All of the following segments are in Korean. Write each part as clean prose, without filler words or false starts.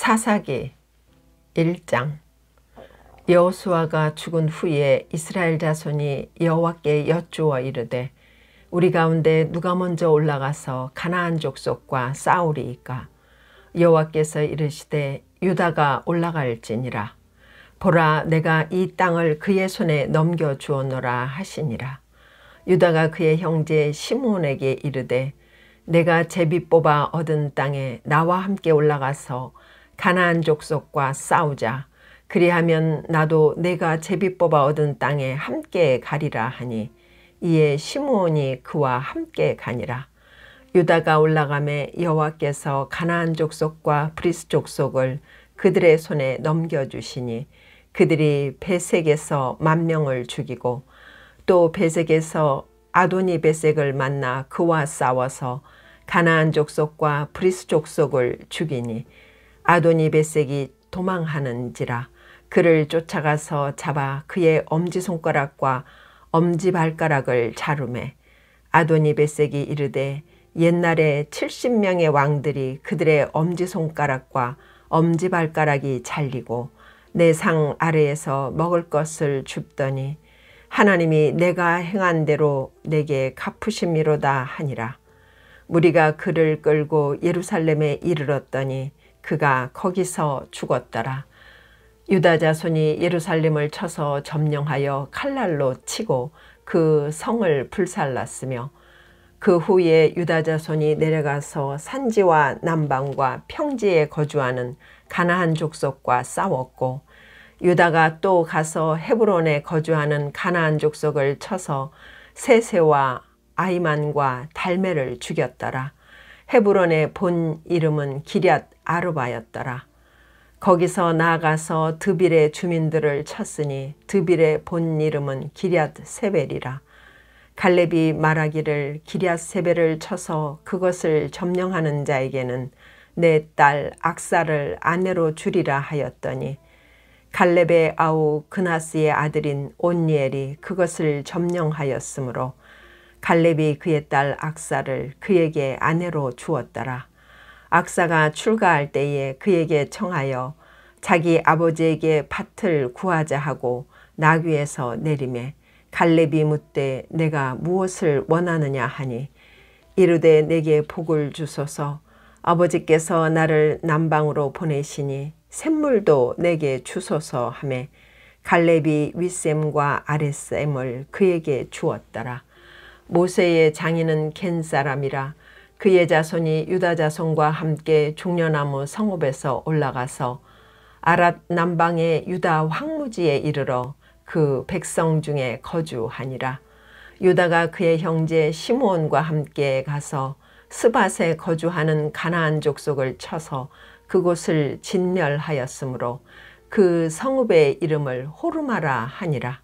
사사기 1장. 여호수아가 죽은 후에 이스라엘 자손이 여호와께 여쭈어 이르되 우리 가운데 누가 먼저 올라가서 가나안 족속과 싸우리이까? 여호와께서 이르시되 유다가 올라갈지니라. 보라, 내가 이 땅을 그의 손에 넘겨주었노라 하시니라. 유다가 그의 형제 시므온에게 이르되 내가 제비 뽑아 얻은 땅에 나와 함께 올라가서 가나안 족속과 싸우자. 그리하면 나도 내가 제비 뽑아 얻은 땅에 함께 가리라 하니 이에 시므온이 그와 함께 가니라. 유다가 올라가매 여호와께서 가나안 족속과 브리스 족속을 그들의 손에 넘겨주시니 그들이 베색에서 10,000명을 죽이고 또 베색에서 아도니 베색을 만나 그와 싸워서 가나안 족속과 브리스 족속을 죽이니 아도니 베색이 도망하는지라. 그를 쫓아가서 잡아 그의 엄지손가락과 엄지발가락을 자르매 아도니 베색이 이르되 옛날에 70명의 왕들이 그들의 엄지손가락과 엄지발가락이 잘리고 내 상 아래에서 먹을 것을 줍더니 하나님이 내가 행한 대로 내게 갚으심이로다 하니라. 무리가 그를 끌고 예루살렘에 이르렀더니 그가 거기서 죽었더라. 유다 자손이 예루살렘을 쳐서 점령하여 칼날로 치고 그 성을 불살랐으며 그 후에 유다 자손이 내려가서 산지와 남방과 평지에 거주하는 가나안 족속과 싸웠고 유다가 또 가서 헤브론에 거주하는 가나안 족속을 쳐서 세세와 아이만과 달메를 죽였더라. 헤브론의 본 이름은 기럇 아르바였더라. 거기서 나아가서 드빌의 주민들을 쳤으니 드빌의 본 이름은 기럇 세벨이라. 갈렙이 말하기를 기럇 세벨을 쳐서 그것을 점령하는 자에게는 내 딸 악사를 아내로 주리라 하였더니 갈렙의 아우 그나스의 아들인 온니엘이 그것을 점령하였으므로 갈렙이 그의 딸 악사를 그에게 아내로 주었더라. 악사가 출가할 때에 그에게 청하여 자기 아버지에게 밭을 구하자 하고 나귀에서 내리매 갈렙이 묻되 내가 무엇을 원하느냐 하니 이르되 내게 복을 주소서. 아버지께서 나를 남방으로 보내시니 샘물도 내게 주소서 하매 갈렙이 윗샘과 아랫샘을 그에게 주었더라. 모세의 장인은 겐 사람이라. 그의 자손이 유다 자손과 함께 종려나무 성읍에서 올라가서 아랏 남방의 유다 황무지에 이르러 그 백성 중에 거주하니라. 유다가 그의 형제 시므온과 함께 가서 스밧에 거주하는 가나안 족속을 쳐서 그곳을 진멸하였으므로 그 성읍의 이름을 호르마라 하니라.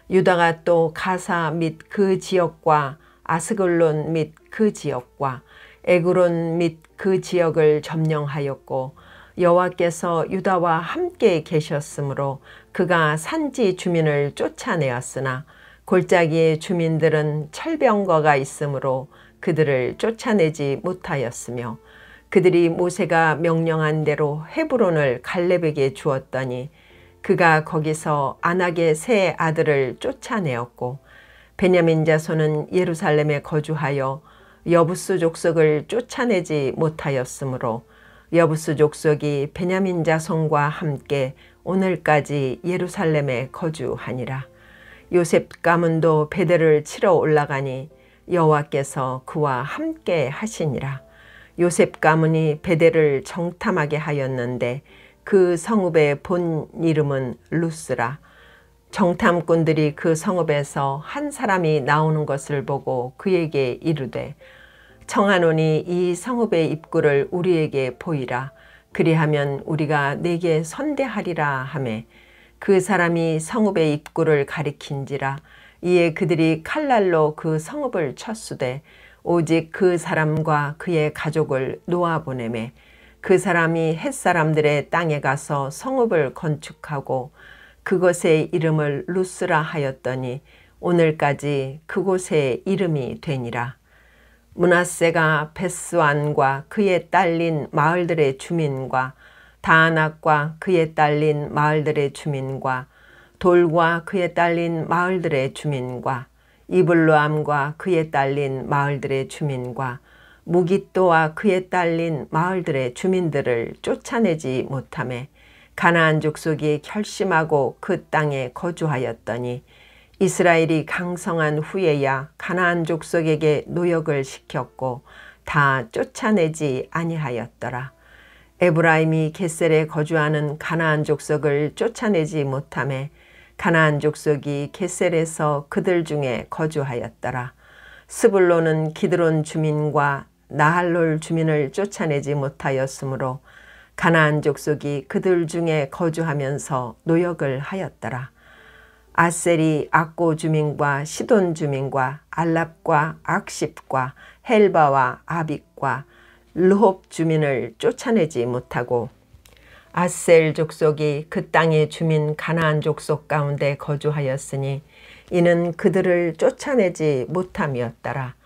유다가 또 가사 및 그 지역과 아스글론 및 그 지역과 에그론 및 그 지역을 점령하였고 여호와께서 유다와 함께 계셨으므로 그가 산지 주민을 쫓아내었으나 골짜기의 주민들은 철병거가 있으므로 그들을 쫓아내지 못하였으며 그들이 모세가 명령한 대로 헤브론을 갈렙에게 주었더니 그가 거기서 아낙의 세 아들을 쫓아내었고 베냐민 자손은 예루살렘에 거주하여 여부스 족속을 쫓아내지 못하였으므로 여부스 족속이 베냐민 자손과 함께 오늘까지 예루살렘에 거주하니라. 요셉 가문도 베델을 치러 올라가니 여호와께서 그와 함께 하시니라. 요셉 가문이 베델을 정탐하게 하였는데 그 성읍의 본 이름은 루스라. 정탐꾼들이 그 성읍에서 한 사람이 나오는 것을 보고 그에게 이르되 청하노니 이 성읍의 입구를 우리에게 보이라. 그리하면 우리가 네게 선대하리라 하매 그 사람이 성읍의 입구를 가리킨지라. 이에 그들이 칼날로 그 성읍을 쳤으되 오직 그 사람과 그의 가족을 놓아보내매 그 사람이 헷사람들의 땅에 가서 성읍을 건축하고 그곳의 이름을 루스라 하였더니 오늘까지 그곳의 이름이 되니라. 므낫세가 베스안과 그의 딸린 마을들의 주민과 다낙과 그에 딸린 마을들의 주민과 돌과 그에 딸린 마을들의 주민과 이블로암과 그에 딸린 마을들의 주민과 무깃도와 그에 딸린 마을들의 주민들을 쫓아내지 못하매 가나안 족속이 결심하고 그 땅에 거주하였더니 이스라엘이 강성한 후에야 가나안 족속에게 노역을 시켰고 다 쫓아내지 아니하였더라. 에브라임이 겟셀에 거주하는 가나안 족속을 쫓아내지 못하매 가나안 족속이 겟셀에서 그들 중에 거주하였더라. 스불론은 기드론 주민과 나할롤 주민을 쫓아내지 못하였으므로 가나안 족속이 그들 중에 거주하면서 노역을 하였더라. 아셀이 악고 주민과 시돈 주민과 알랍과 악십과 헬바와 아빅과 르홉 주민을 쫓아내지 못하고 아셀 족속이 그 땅의 주민 가나안 족속 가운데 거주하였으니 이는 그들을 쫓아내지 못함이었더라.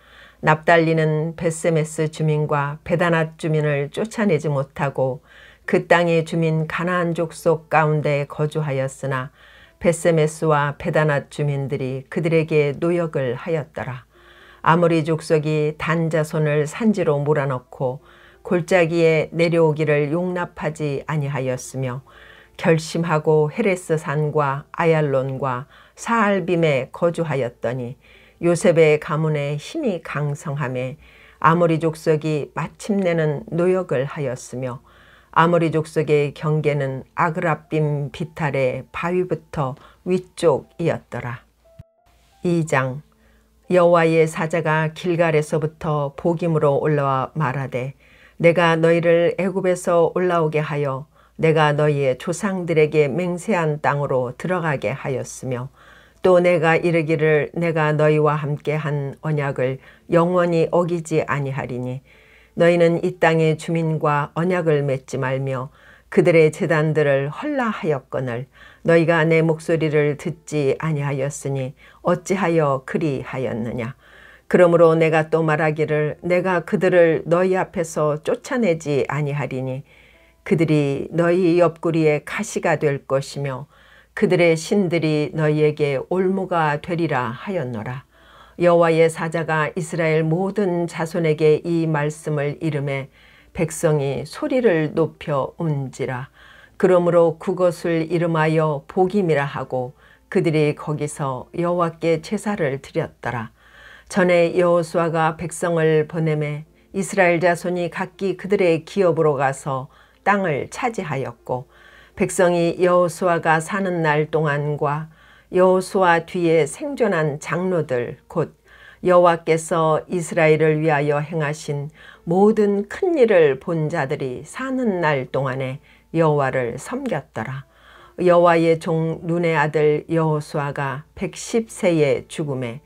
납달리는 벳세메스 주민과 베다낫 주민을 쫓아내지 못하고 그 땅의 주민 가나안 족속 가운데 거주하였으나 벳세메스와 베다낫 주민들이 그들에게 노역을 하였더라. 아모리 족속이 단 자손을 산지로 몰아넣고 골짜기에 내려오기를 용납하지 아니하였으며 결심하고 헤레스 산과 아얄론과 사알빔에 거주하였더니 요셉의 가문에 힘이 강성하매 아모리 족속이 마침내는 노역을 하였으며 아모리 족속의 경계는 아그랍빔 비탈의 바위부터 위쪽이었더라. 2장. 여호와의 사자가 길갈에서부터 보김으로 올라와 말하되 내가 너희를 애굽에서 올라오게 하여 내가 너희의 조상들에게 맹세한 땅으로 들어가게 하였으며 또 내가 이르기를 내가 너희와 함께 한 언약을 영원히 어기지 아니하리니 너희는 이 땅의 주민과 언약을 맺지 말며 그들의 제단들을 헐라하였거늘 너희가 내 목소리를 듣지 아니하였으니 어찌하여 그리하였느냐. 그러므로 내가 또 말하기를 내가 그들을 너희 앞에서 쫓아내지 아니하리니 그들이 너희 옆구리에 가시가 될 것이며 그들의 신들이 너희에게 올무가 되리라 하였노라. 여호와의 사자가 이스라엘 모든 자손에게 이 말씀을 이르매 백성이 소리를 높여 운지라. 그러므로 그것을 이름하여 보김이라 하고 그들이 거기서 여호와께 제사를 드렸더라. 전에 여호수아가 백성을 보내매 이스라엘 자손이 각기 그들의 기업으로 가서 땅을 차지하였고 백성이 여호수아가 사는 날 동안과 여호수아 뒤에 생존한 장로들 곧 여호와께서 이스라엘을 위하여 행하신 모든 큰 일을 본 자들이 사는 날 동안에 여호와를 섬겼더라. 여호와의 종 눈의 아들 여호수아가 110세에 죽음에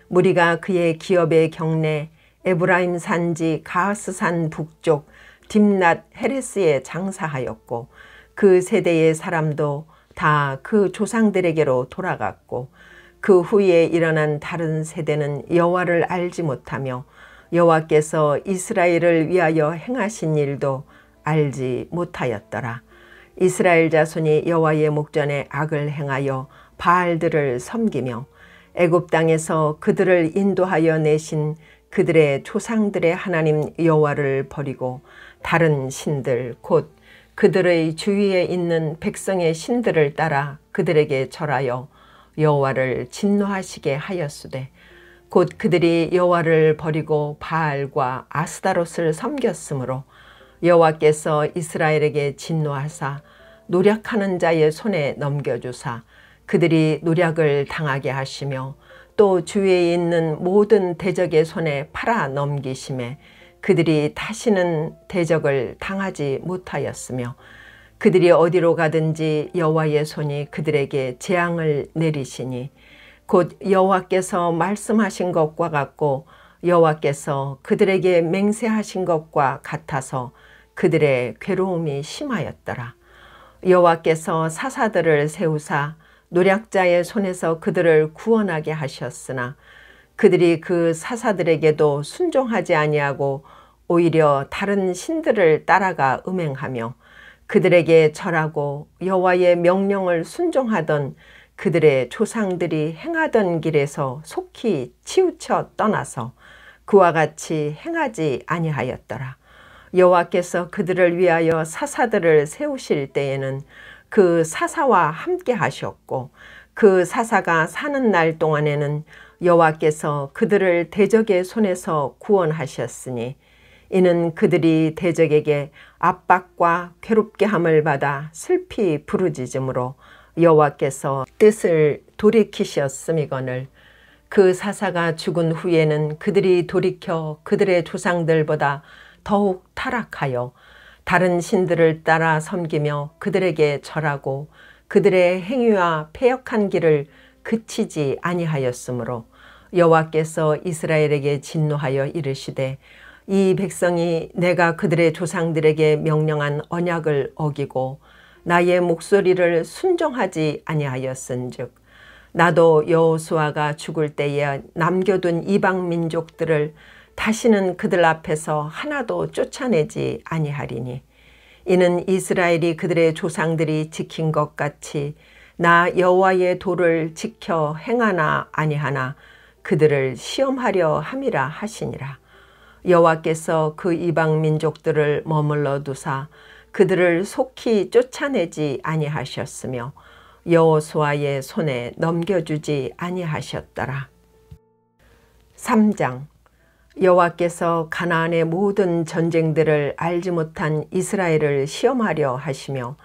무리가 그의 기업의 경내 에브라임 산지 가하스산 북쪽 딥낫 헤레스에 장사하였고 그 세대의 사람도 다 그 조상들에게로 돌아갔고 그 후에 일어난 다른 세대는 여호와를 알지 못하며 여호와께서 이스라엘을 위하여 행하신 일도 알지 못하였더라. 이스라엘 자손이 여호와의 목전에 악을 행하여 바알들을 섬기며 애굽 땅에서 그들을 인도하여 내신 그들의 조상들의 하나님 여호와를 버리고 다른 신들 곧 그들의 주위에 있는 백성의 신들을 따라 그들에게 절하여 여호와를 진노하시게 하였으되 곧 그들이 여호와를 버리고 바알과 아스다롯을 섬겼으므로 여호와께서 이스라엘에게 진노하사 노략하는 자의 손에 넘겨주사 그들이 노략을 당하게 하시며 또 주위에 있는 모든 대적의 손에 팔아 넘기심에 그들이 다시는 대적을 당하지 못하였으며 그들이 어디로 가든지 여호와의 손이 그들에게 재앙을 내리시니 곧 여호와께서 말씀하신 것과 같고 여호와께서 그들에게 맹세하신 것과 같아서 그들의 괴로움이 심하였더라. 여호와께서 사사들을 세우사 노략자의 손에서 그들을 구원하게 하셨으나 그들이 그 사사들에게도 순종하지 아니하고 오히려 다른 신들을 따라가 음행하며 그들에게 절하고 여호와의 명령을 순종하던 그들의 조상들이 행하던 길에서 속히 치우쳐 떠나서 그와 같이 행하지 아니하였더라. 여호와께서 그들을 위하여 사사들을 세우실 때에는 그 사사와 함께 하셨고 그 사사가 사는 날 동안에는 여호와께서 그들을 대적의 손에서 구원하셨으니 이는 그들이 대적에게 압박과 괴롭게 함을 받아 슬피 부르짖음으로 여호와께서 뜻을 돌이키셨음이거늘 그 사사가 죽은 후에는 그들이 돌이켜 그들의 조상들보다 더욱 타락하여 다른 신들을 따라 섬기며 그들에게 절하고 그들의 행위와 패역한 길을 그치지 아니하였으므로 여호와께서 이스라엘에게 진노하여 이르시되 이 백성이 내가 그들의 조상들에게 명령한 언약을 어기고 나의 목소리를 순종하지 아니하였은즉 나도 여호수아가 죽을 때에 남겨둔 이방 민족들을 다시는 그들 앞에서 하나도 쫓아내지 아니하리니 이는 이스라엘이 그들의 조상들이 지킨 것 같이 나 여호와의 도를 지켜 행하나 아니하나 그들을 시험하려 함이라 하시니라. 여호와께서 그 이방 민족들을 머물러 두사 그들을 속히 쫓아내지 아니하셨으며 여호수아의 손에 넘겨주지 아니하셨더라. 3장. 여호와께서 가나안의 모든 전쟁들을 알지 못한 이스라엘을 시험하려 하시며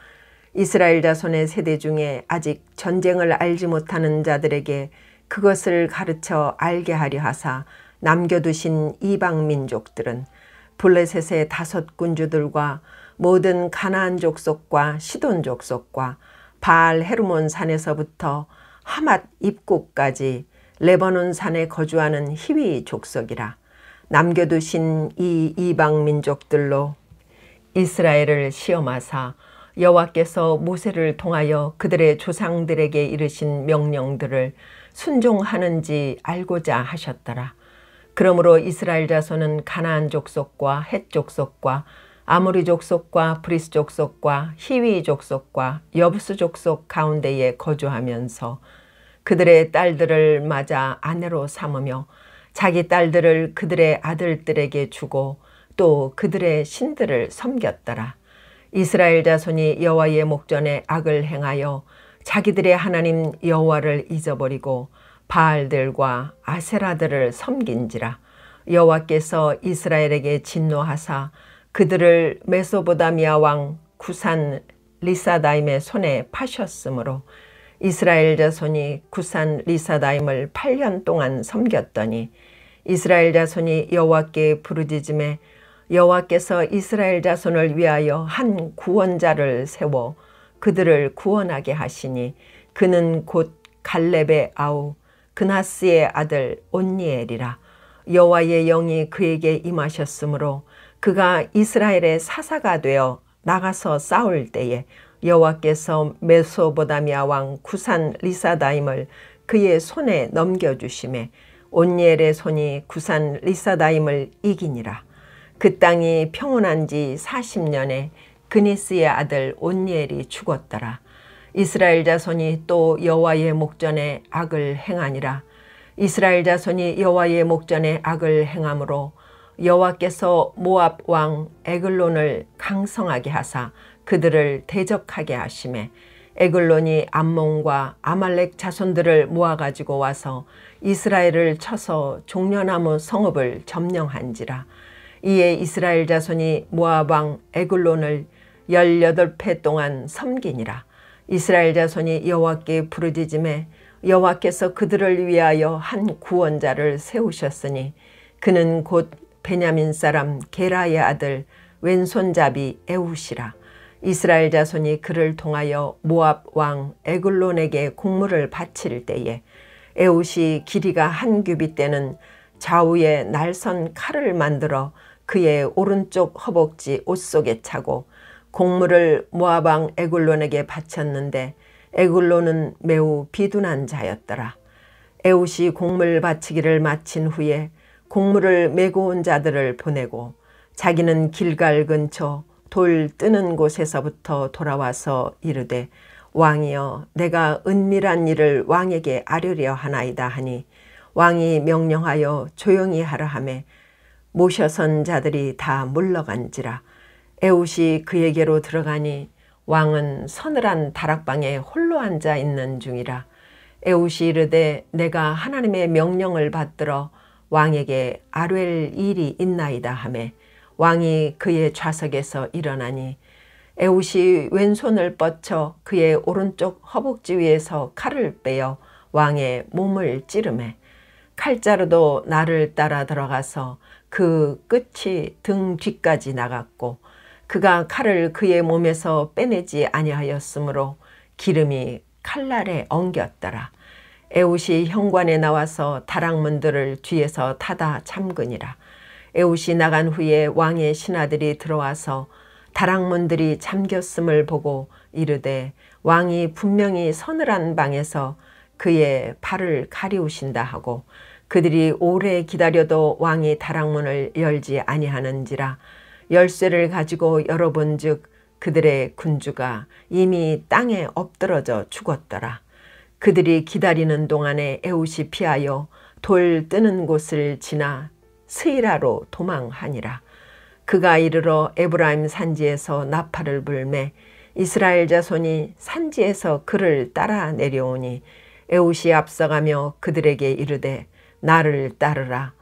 이스라엘 자손의 세대 중에 아직 전쟁을 알지 못하는 자들에게 그것을 가르쳐 알게 하려 하사 남겨두신 이방 민족들은 블레셋의 5 군주들과 모든 가나안 족속과 시돈 족속과 바알 헤르몬 산에서부터 하맛 입구까지 레바논 산에 거주하는 히위 족속이라. 남겨두신 이 이방 민족들로 이스라엘을 시험하사 여호와께서 모세를 통하여 그들의 조상들에게 이르신 명령들을 순종하는지 알고자 하셨더라. 그러므로 이스라엘 자손은 가나안 족속과 헷 족속과 아모리 족속과 브리스 족속과 히위 족속과 여부스 족속 가운데에 거주하면서 그들의 딸들을 맞아 아내로 삼으며 자기 딸들을 그들의 아들들에게 주고 또 그들의 신들을 섬겼더라. 이스라엘 자손이 여호와의 목전에 악을 행하여 자기들의 하나님 여호와를 잊어버리고 바알들과 아세라들을 섬긴지라. 여호와께서 이스라엘에게 진노하사 그들을 메소보다미아 왕 구산 리사다임의 손에 파셨으므로 이스라엘 자손이 구산 리사다임을 8년 동안 섬겼더니 이스라엘 자손이 여호와께 부르짖음에 여호와께서 이스라엘 자손을 위하여 한 구원자를 세워 그들을 구원하게 하시니 그는 곧 갈렙의 아우 그나스의 아들 온니엘이라. 여호와의 영이 그에게 임하셨으므로 그가 이스라엘의 사사가 되어 나가서 싸울 때에 여호와께서 메소보다미아 왕 구산 리사다임을 그의 손에 넘겨주심에 온니엘의 손이 구산 리사다임을 이기니라. 그 땅이 평온한 지 40년에 그니스의 아들 온니엘이 죽었더라. 이스라엘 자손이 또 여호와의 목전에 악을 행하니라. 이스라엘 자손이 여호와의 목전에 악을 행함으로 여호와께서 모압 왕 에글론을 강성하게 하사 그들을 대적하게 하시매 에글론이 암몬과 아말렉 자손들을 모아가지고 와서 이스라엘을 쳐서 종려나무 성읍을 점령한지라. 이에 이스라엘 자손이 모압 왕 에글론을 18해 동안 섬기니라. 이스라엘 자손이 여호와께 부르짖음에 여호와께서 그들을 위하여 한 구원자를 세우셨으니 그는 곧 베냐민 사람 게라의 아들 왼손잡이 에훗이라. 이스라엘 자손이 그를 통하여 모압 왕 에글론에게 공물을 바칠 때에 에훗이 길이가 1규빗 되는 좌우에 날선 칼을 만들어 그의 오른쪽 허벅지 옷 속에 차고 공물을 모압 왕 에글론에게 바쳤는데 에글론은 매우 비둔한 자였더라. 에훗이 공물 바치기를 마친 후에 공물을 메고 온 자들을 보내고 자기는 길갈 근처 돌 뜨는 곳에서부터 돌아와서 이르되 왕이여 내가 은밀한 일을 왕에게 아뢰려 하나이다 하니 왕이 명령하여 조용히 하라 하매 모셔선 자들이 다 물러간지라. 에훗이 그에게로 들어가니 왕은 서늘한 다락방에 홀로 앉아 있는 중이라. 에훗이 이르되 내가 하나님의 명령을 받들어 왕에게 아뢰릴 일이 있나이다 하매 왕이 그의 좌석에서 일어나니 에훗이 왼손을 뻗쳐 그의 오른쪽 허벅지 위에서 칼을 빼어 왕의 몸을 찌르매 칼자루도 나를 따라 들어가서 그 끝이 등 뒤까지 나갔고 그가 칼을 그의 몸에서 빼내지 아니하였으므로 기름이 칼날에 엉겼더라. 에훗이 현관에 나와서 다락문들을 뒤에서 닫아 잠그니라. 에훗이 나간 후에 왕의 신하들이 들어와서 다락문들이 잠겼음을 보고 이르되 왕이 분명히 서늘한 방에서 그의 발을 가리우신다 하고 그들이 오래 기다려도 왕이 다락문을 열지 아니하는지라. 열쇠를 가지고 열어본즉 그들의 군주가 이미 땅에 엎드러져 죽었더라. 그들이 기다리는 동안에 에훗이 피하여 돌 뜨는 곳을 지나 스이라로 도망하니라. 그가 이르러 에브라임 산지에서 나팔을 불매 이스라엘 자손이 산지에서 그를 따라 내려오니 에훗이 앞서가며 그들에게 이르되 나를 따르라.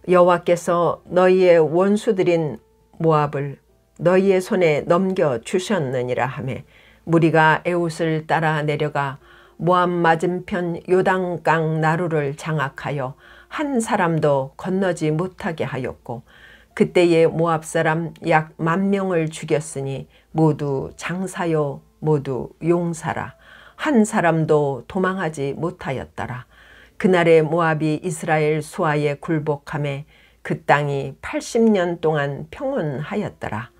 여호와께서 너희의 원수들인 모압을 너희의 손에 넘겨주셨느니라 하매 무리가 에훗을 따라 내려가 모압 맞은편 요단강 나루를 장악하여 한 사람도 건너지 못하게 하였고 그때에 모압 사람 약 10,000명을 죽였으니 모두 장사요 모두 용사라. 한 사람도 도망하지 못하였더라. 그날에 모압이 이스라엘 수하에 굴복하매 그 땅이 80년 동안 평온하였더라.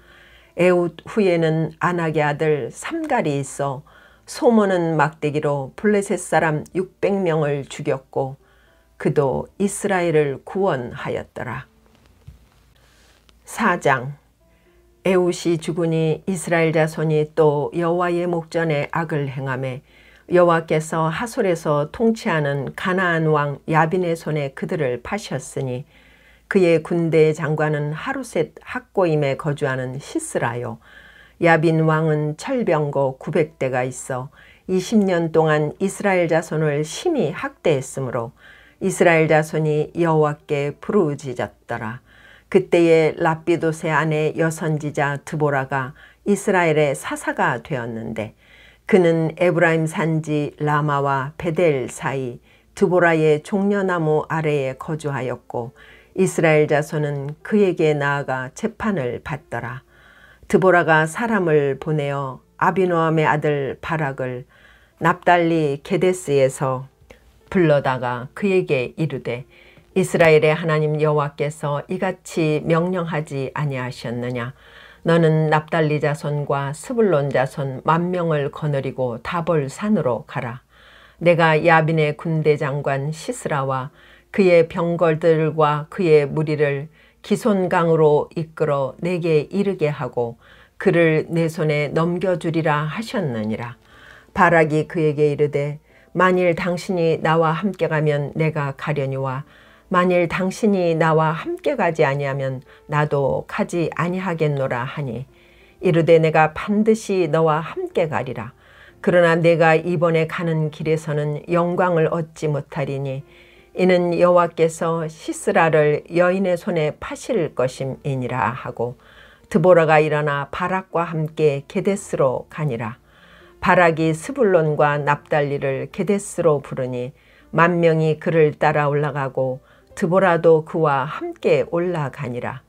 에훗 후에는 아낙의 아들 삼갈이 있어 소모는 막대기로 블레셋 사람 600명을 죽였고 그도 이스라엘을 구원하였더라. 4장. 에훗이 죽으니 이스라엘 자손이 또 여호와의 목전에 악을 행하매 여호와께서 하솔에서 통치하는 가나안 왕 야빈의 손에 그들을 파셨으니 그의 군대 장관은 하루셋 학고임에 거주하는 시스라요. 야빈 왕은 철병거 900대가 있어 20년 동안 이스라엘 자손을 심히 학대했으므로 이스라엘 자손이 여호와께 부르짖었더라. 그때에 랍비돗의 아내 여선지자 드보라가 이스라엘의 사사가 되었는데 그는 에브라임 산지 라마와 베델 사이 드보라의 종려나무 아래에 거주하였고 이스라엘 자손은 그에게 나아가 재판을 받더라. 드보라가 사람을 보내어 아비노함의 아들 바락을 납달리 게데스에서 불러다가 그에게 이르되 이스라엘의 하나님 여호와께서 이같이 명령하지 아니하셨느냐. 너는 납달리 자손과 스불론 자손 10,000명을 거느리고 다볼산으로 가라. 내가 야빈의 군대 장관 시스라와 그의 병거들과 그의 무리를 기손강으로 이끌어 내게 이르게 하고 그를 내 손에 넘겨주리라 하셨느니라. 바락이 그에게 이르되 만일 당신이 나와 함께 가면 내가 가려니와 만일 당신이 나와 함께 가지 아니하면 나도 가지 아니하겠노라 하니 이르되 내가 반드시 너와 함께 가리라. 그러나 내가 이번에 가는 길에서는 영광을 얻지 못하리니 이는 여호와께서 시스라를 여인의 손에 파실 것임이니라 하고 드보라가 일어나 바락과 함께 게데스로 가니라. 바락이 스불론과 납달리를 게데스로 부르니 10,000명이 그를 따라 올라가고 드보라도 그와 함께 올라가니라.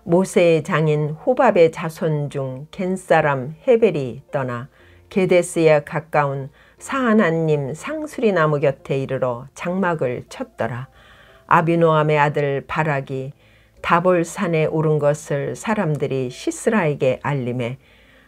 모세의 장인 호밥의 자손 중 겐사람 헤벨이 떠나 게데스에 가까운 사하나님 상수리나무 곁에 이르러 장막을 쳤더라. 아비노함의 아들 바락이 다볼산에 오른 것을 사람들이 시스라에게 알림해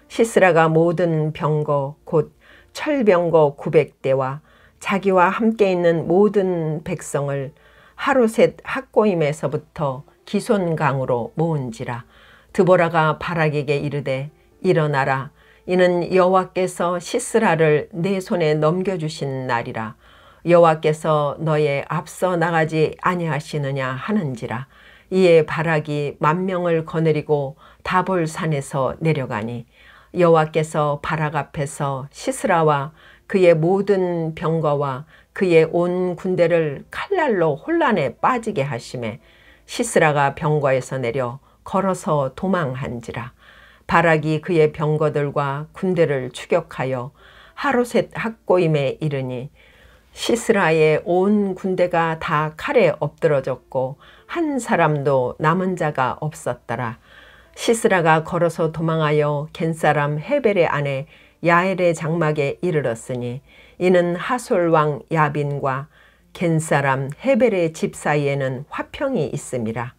시스라가 모든 병거 곧 철병거 900대와 자기와 함께 있는 모든 백성을 하루셋 학고임에서부터 기손강으로 모은지라. 드보라가 바락에게 이르되 일어나라. 이는 여호와께서 시스라를 내 손에 넘겨주신 날이라. 여호와께서 너의 앞서 나가지 아니하시느냐 하는지라. 이에 바락이 만명을 거느리고 다볼산에서 내려가니 여호와께서 바락 앞에서 시스라와 그의 모든 병거와 그의 온 군대를 칼날로 혼란에 빠지게 하심에 시스라가 병거에서 내려 걸어서 도망한지라. 바락이 그의 병거들과 군대를 추격하여 하로셋 학고임에 이르니 시스라의 온 군대가 다 칼에 엎드러졌고 한 사람도 남은 자가 없었더라. 시스라가 걸어서 도망하여 겐사람 헤벨의 아내 야엘의 장막에 이르렀으니 이는 하솔 왕 야빈과 겐사람 헤벨의 집 사이에는 화평이 있음이라.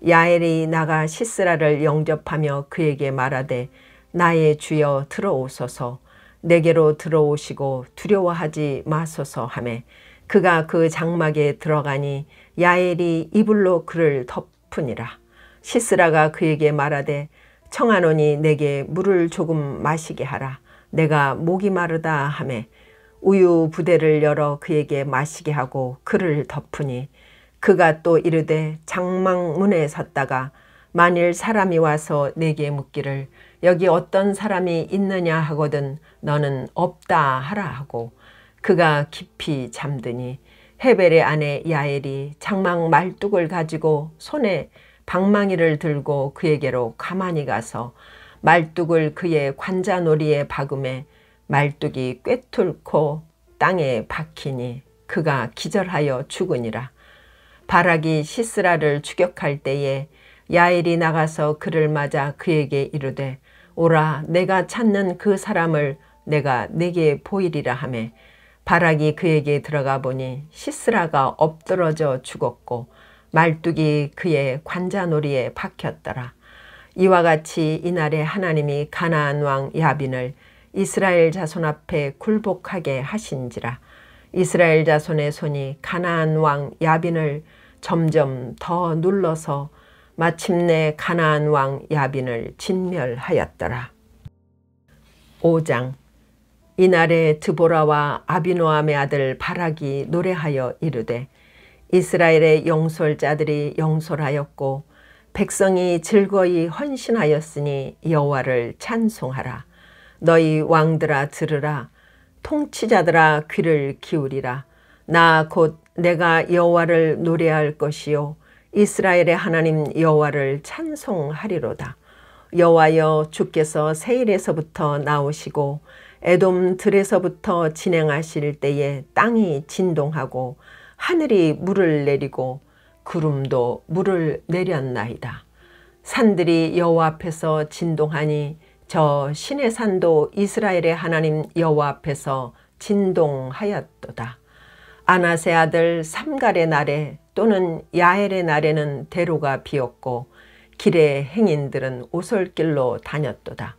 야엘이 나가 시스라를 영접하며 그에게 말하되 나의 주여 들어오소서. 내게로 들어오시고 두려워하지 마소서 하매 그가 그 장막에 들어가니 야엘이 이불로 그를 덮으니라. 시스라가 그에게 말하되 청하노니 내게 물을 조금 마시게 하라. 내가 목이 마르다 하매 우유 부대를 열어 그에게 마시게 하고 그를 덮으니 그가 또 이르되 장막 문에 섰다가 만일 사람이 와서 내게 묻기를 여기 어떤 사람이 있느냐 하거든 너는 없다 하라 하고 그가 깊이 잠드니 헤벨의 아내 야엘이 장막 말뚝을 가지고 손에 방망이를 들고 그에게로 가만히 가서 말뚝을 그의 관자놀이에 박음에 말뚝이 꿰뚫고 땅에 박히니 그가 기절하여 죽으니라. 바락이 시스라를 추격할 때에 야엘이 나가서 그를 맞아 그에게 이르되 오라 내가 찾는 그 사람을 내가 네게 보이리라 하매 바락이 그에게 들어가 보니 시스라가 엎드러져 죽었고 말뚝이 그의 관자놀이에 박혔더라. 이와 같이 이날에 하나님이 가나안 왕 야빈을 이스라엘 자손 앞에 굴복하게 하신지라. 이스라엘 자손의 손이 가나안 왕 야빈을 점점 더 눌러서 마침내 가나안 왕 야빈을 진멸하였더라. 5장. 이날에 드보라와 아비노함의 아들 바락이 노래하여 이르되 이스라엘의 영솔자들이 영솔하였고 백성이 즐거이 헌신하였으니 여호와를 찬송하라. 너희 왕들아 들으라. 통치자들아 귀를 기울이라. 나 곧 내가 여호와를 노래할 것이요 이스라엘의 하나님 여호와를 찬송하리로다. 여호와여 주께서 세일에서부터 나오시고 에돔 들에서부터 진행하실 때에 땅이 진동하고 하늘이 물을 내리고 구름도 물을 내렸나이다. 산들이 여호와 앞에서 진동하니 저 신의 산도 이스라엘의 하나님 여호와 앞에서 진동하였도다. 아낫의 아들 삼갈의 날에 또는 야엘의 날에는 대로가 비었고 길의 행인들은 오솔길로 다녔도다.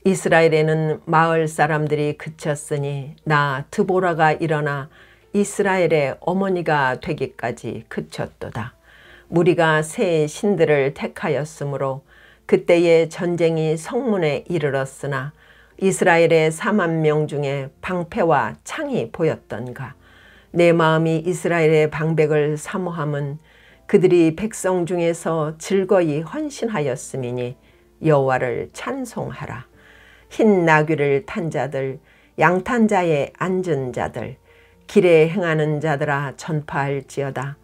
이스라엘에는 마을 사람들이 그쳤으니 나 드보라가 일어나 이스라엘의 어머니가 되기까지 그쳤도다. 무리가 새 신들을 택하였으므로 그때의 전쟁이 성문에 이르렀으나 이스라엘의 4만 명 중에 방패와 창이 보였던가. 내 마음이 이스라엘의 방백을 사모함은 그들이 백성 중에서 즐거이 헌신하였음이니 여호와를 찬송하라. 흰 나귀를 탄 자들, 양탄 자에 앉은 자들, 길에 행하는 자들아 전파할지어다.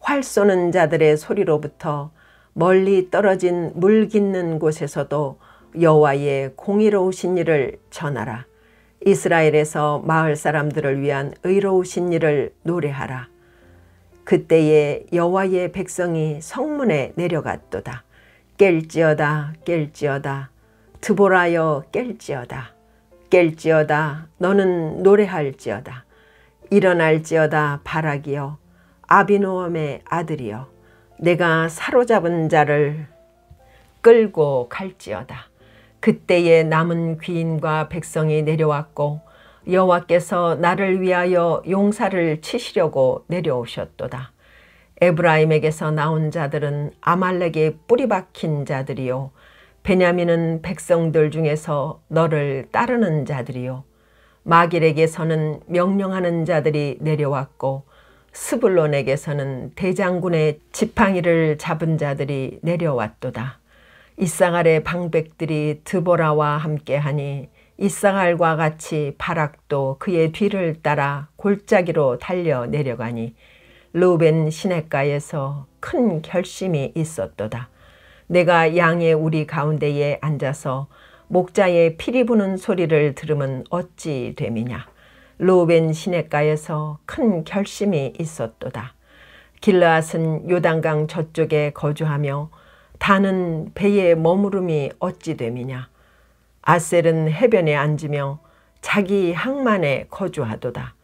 활 쏘는 자들의 소리로부터 멀리 떨어진 물 깃는 곳에서도 여호와의 공의로우신 일을 전하라. 이스라엘에서 마을 사람들을 위한 의로우신 일을 노래하라. 그때에 여호와의 백성이 성문에 내려갔도다. 깰지어다 깰지어다 드보라여 깰지어다. 깰지어다 너는 노래할지어다. 일어날지어다 바락이여 아비노함의 아들이여 내가 사로잡은 자를 끌고 갈지어다. 그때에 남은 귀인과 백성이 내려왔고 여호와께서 나를 위하여 용사를 치시려고 내려오셨도다. 에브라임에게서 나온 자들은 아말렉의 뿌리 박힌 자들이요 베냐민은 백성들 중에서 너를 따르는 자들이요 마길에게서는 명령하는 자들이 내려왔고 스불론에게서는 대장군의 지팡이를 잡은 자들이 내려왔도다. 이사갈의 방백들이 드보라와 함께하니 이사갈과 같이 바락도 그의 뒤를 따라 골짜기로 달려 내려가니 르우벤 시냇가에서 큰 결심이 있었도다. 내가 양의 우리 가운데에 앉아서 목자의 피리 부는 소리를 들으면 어찌 됨이냐. 르우벤 시냇가에서 큰 결심이 있었도다. 길르앗은 요단강 저쪽에 거주하며 단은 배에 머무름이 어찌 됨이냐. 아셀은 해변에 앉으며 자기 항만에 거주하도다.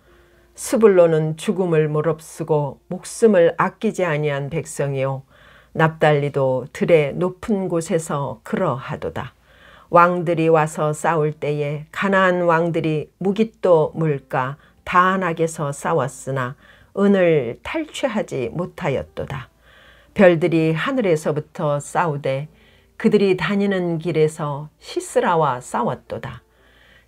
스불론은 죽음을 무릅쓰고 목숨을 아끼지 아니한 백성이요 납달리도 들의 높은 곳에서 그러하도다. 왕들이 와서 싸울 때에 가나안 왕들이 무깃도 물가 다안악에서 싸웠으나 은을 탈취하지 못하였도다. 별들이 하늘에서부터 싸우되 그들이 다니는 길에서 시스라와 싸웠도다.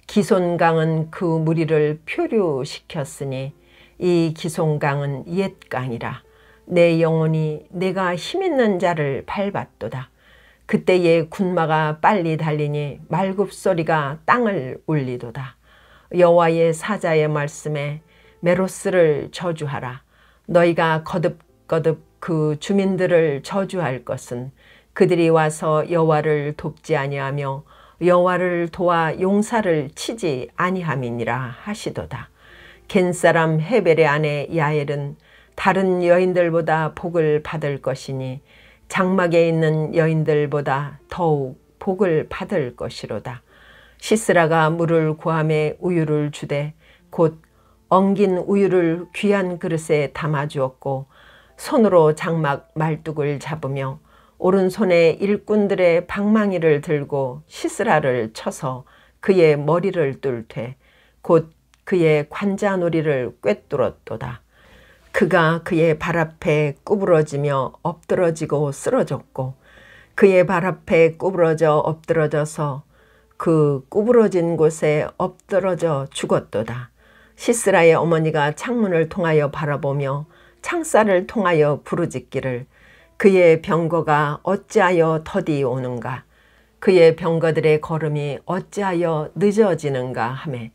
기손강은 그 무리를 표류시켰으니 이 기손강은 옛 강이라. 내 영혼이 내가 힘있는 자를 밟았도다. 그때에 군마가 빨리 달리니 말굽소리가 땅을 울리도다. 여호와의 사자의 말씀에 메로스를 저주하라. 너희가 거듭거듭 그 주민들을 저주할 것은 그들이 와서 여호와를 돕지 아니하며 여호와를 도와 용사를 치지 아니함이니라 하시도다. 겐사람 헤벨의 아내 야엘은 다른 여인들보다 복을 받을 것이니 장막에 있는 여인들보다 더욱 복을 받을 것이로다. 시스라가 물을 구함에 우유를 주되 곧 엉긴 우유를 귀한 그릇에 담아주었고 손으로 장막 말뚝을 잡으며 오른손에 일꾼들의 방망이를 들고 시스라를 쳐서 그의 머리를 뚫되 곧 그의 관자놀이를 꿰뚫었도다. 그가 그의 발 앞에 구부러지며 엎드러지고 쓰러졌고 그의 발 앞에 구부러져 엎드러져서 그 구부러진 곳에 엎드러져 죽었도다. 시스라의 어머니가 창문을 통하여 바라보며 창살을 통하여 부르짖기를 그의 병거가 어찌하여 더디 오는가 그의 병거들의 걸음이 어찌하여 늦어지는가 하매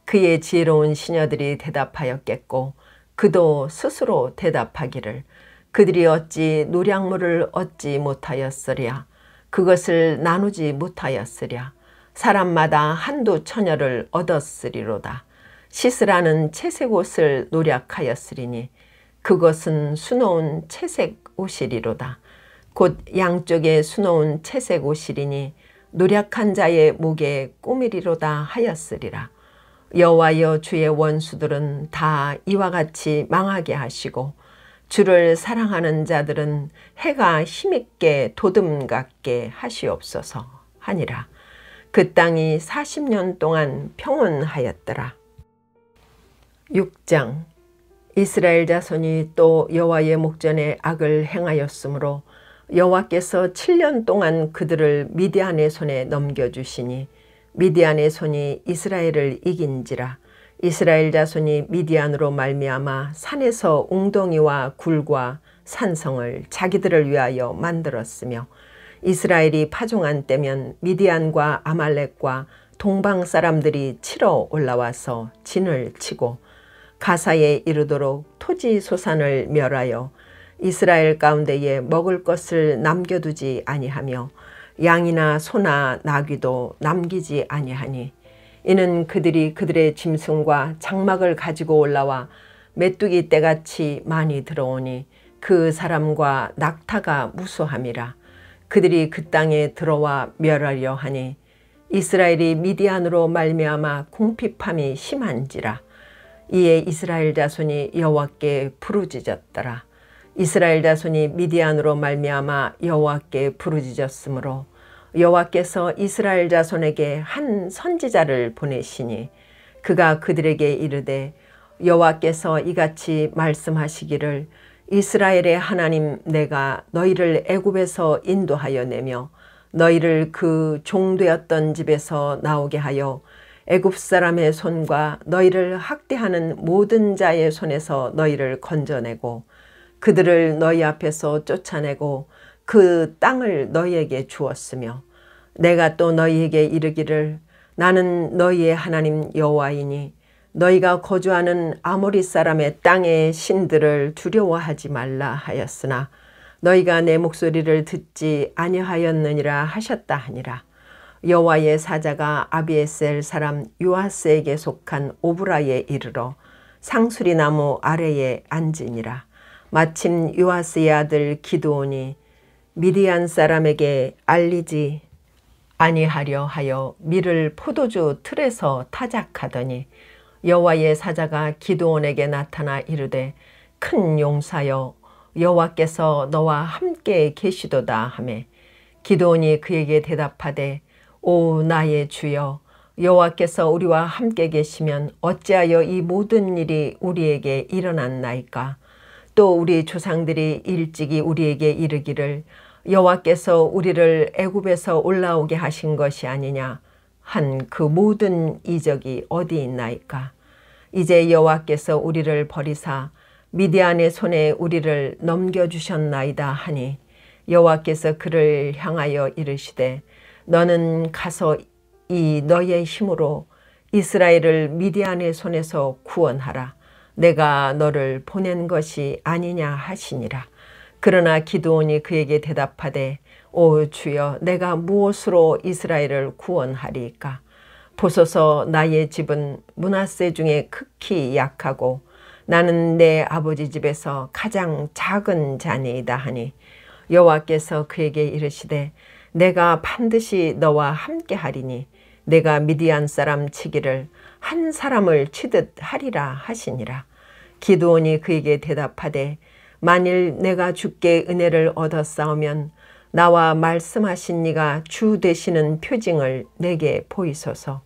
그의 지혜로운 시녀들이 대답하였겠고 그도 스스로 대답하기를 그들이 어찌 노량물을 얻지 못하였으랴 그것을 나누지 못하였으랴 사람마다 한두 처녀를 얻었으리로다. 시스라는 채색 옷을 노략하였으리니 그것은 수놓은 채색 옷이리로다. 곧 양쪽에 수놓은 채색 옷이리니 노략한 자의 목에 꾸미리로다 하였으리라. 여호와여 주의 원수들은 다 이와 같이 망하게 하시고 주를 사랑하는 자들은 해가 힘있게 도둠 같게 하시옵소서 하니라. 그 땅이 40년 동안 평온하였더라. 6장 이스라엘 자손이 또 여호와의 목전에 악을 행하였으므로 여호와께서 7년 동안 그들을 미디안의 손에 넘겨주시니 미디안의 손이 이스라엘을 이긴지라. 이스라엘 자손이 미디안으로 말미암아 산에서 웅덩이와 굴과 산성을 자기들을 위하여 만들었으며 이스라엘이 파종한 때면 미디안과 아말렉과 동방 사람들이 치러 올라와서 진을 치고 가사에 이르도록 토지 소산을 멸하여 이스라엘 가운데에 먹을 것을 남겨두지 아니하며 양이나 소나 나귀도 남기지 아니하니 이는 그들이 그들의 짐승과 장막을 가지고 올라와 메뚜기 떼같이 많이 들어오니 그 사람과 낙타가 무수함이라. 그들이 그 땅에 들어와 멸하려 하니 이스라엘이 미디안으로 말미암아 궁핍함이 심한지라. 이에 이스라엘 자손이 여호와께 부르짖었더라. 이스라엘 자손이 미디안으로 말미암아 여호와께 부르짖었으므로 여호와께서 이스라엘 자손에게 한 선지자를 보내시니 그가 그들에게 이르되 여호와께서 이같이 말씀하시기를 이스라엘의 하나님 내가 너희를 애굽에서 인도하여 내며 너희를 그 종되었던 집에서 나오게 하여 애굽 사람의 손과 너희를 학대하는 모든 자의 손에서 너희를 건져내고 그들을 너희 앞에서 쫓아내고 그 땅을 너희에게 주었으며 내가 또 너희에게 이르기를 나는 너희의 하나님 여호와이니 너희가 거주하는 아모리 사람의 땅의 신들을 두려워하지 말라 하였으나 너희가 내 목소리를 듣지 아니하였느니라 하셨다 하니라. 여호와의 사자가 아비에셀 사람 요아스에게 속한 오브라에 이르러 상수리 나무 아래에 앉으니라. 마침 요아스의 아들 기드온이 미디안 사람에게 알리지 아니하려 하여 밀을 포도주 틀에서 타작하더니 여호와의 사자가 기드온에게 나타나 이르되 큰 용사여 여호와께서 너와 함께 계시도다 하매 기드온이 그에게 대답하되 오 나의 주여 여호와께서 우리와 함께 계시면 어찌하여 이 모든 일이 우리에게 일어났나이까. 또 우리 조상들이 일찍이 우리에게 이르기를 여호와께서 우리를 애굽에서 올라오게 하신 것이 아니냐 한 그 모든 이적이 어디 있나이까. 이제 여호와께서 우리를 버리사 미디안의 손에 우리를 넘겨주셨나이다 하니 여호와께서 그를 향하여 이르시되 너는 가서 이 너의 힘으로 이스라엘을 미디안의 손에서 구원하라. 내가 너를 보낸 것이 아니냐 하시니라. 그러나 기드온이 그에게 대답하되 오 주여 내가 무엇으로 이스라엘을 구원하리이까. 보소서 나의 집은 므낫세 중에 극히 약하고 나는 내 아버지 집에서 가장 작은 자니이다 하니 여호와께서 그에게 이르시되 내가 반드시 너와 함께 하리니 내가 미디안 사람 치기를 한 사람을 치듯 하리라 하시니라. 기드온이 그에게 대답하되 만일 내가 주께 은혜를 얻었사오면 나와 말씀하신 이가 주 되시는 표징을 내게 보이소서.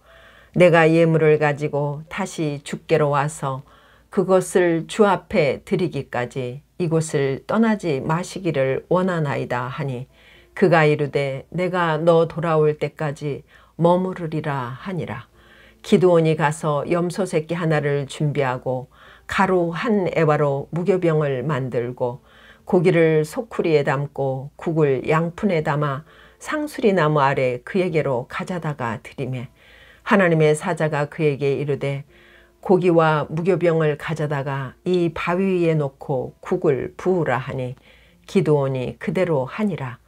내가 예물을 가지고 다시 주께로 와서 그것을 주 앞에 드리기까지 이곳을 떠나지 마시기를 원하나이다 하니 그가 이르되 내가 너 돌아올 때까지 머무르리라 하니라. 기드온이 가서 염소 새끼 하나를 준비하고 가루 한 에바로 무교병을 만들고 고기를 소쿠리에 담고 국을 양푼에 담아 상수리 나무 아래 그에게로 가져다가 드리매 하나님의 사자가 그에게 이르되 고기와 무교병을 가져다가 이 바위 위에 놓고 국을 부으라 하니 기드온이 그대로 하니라.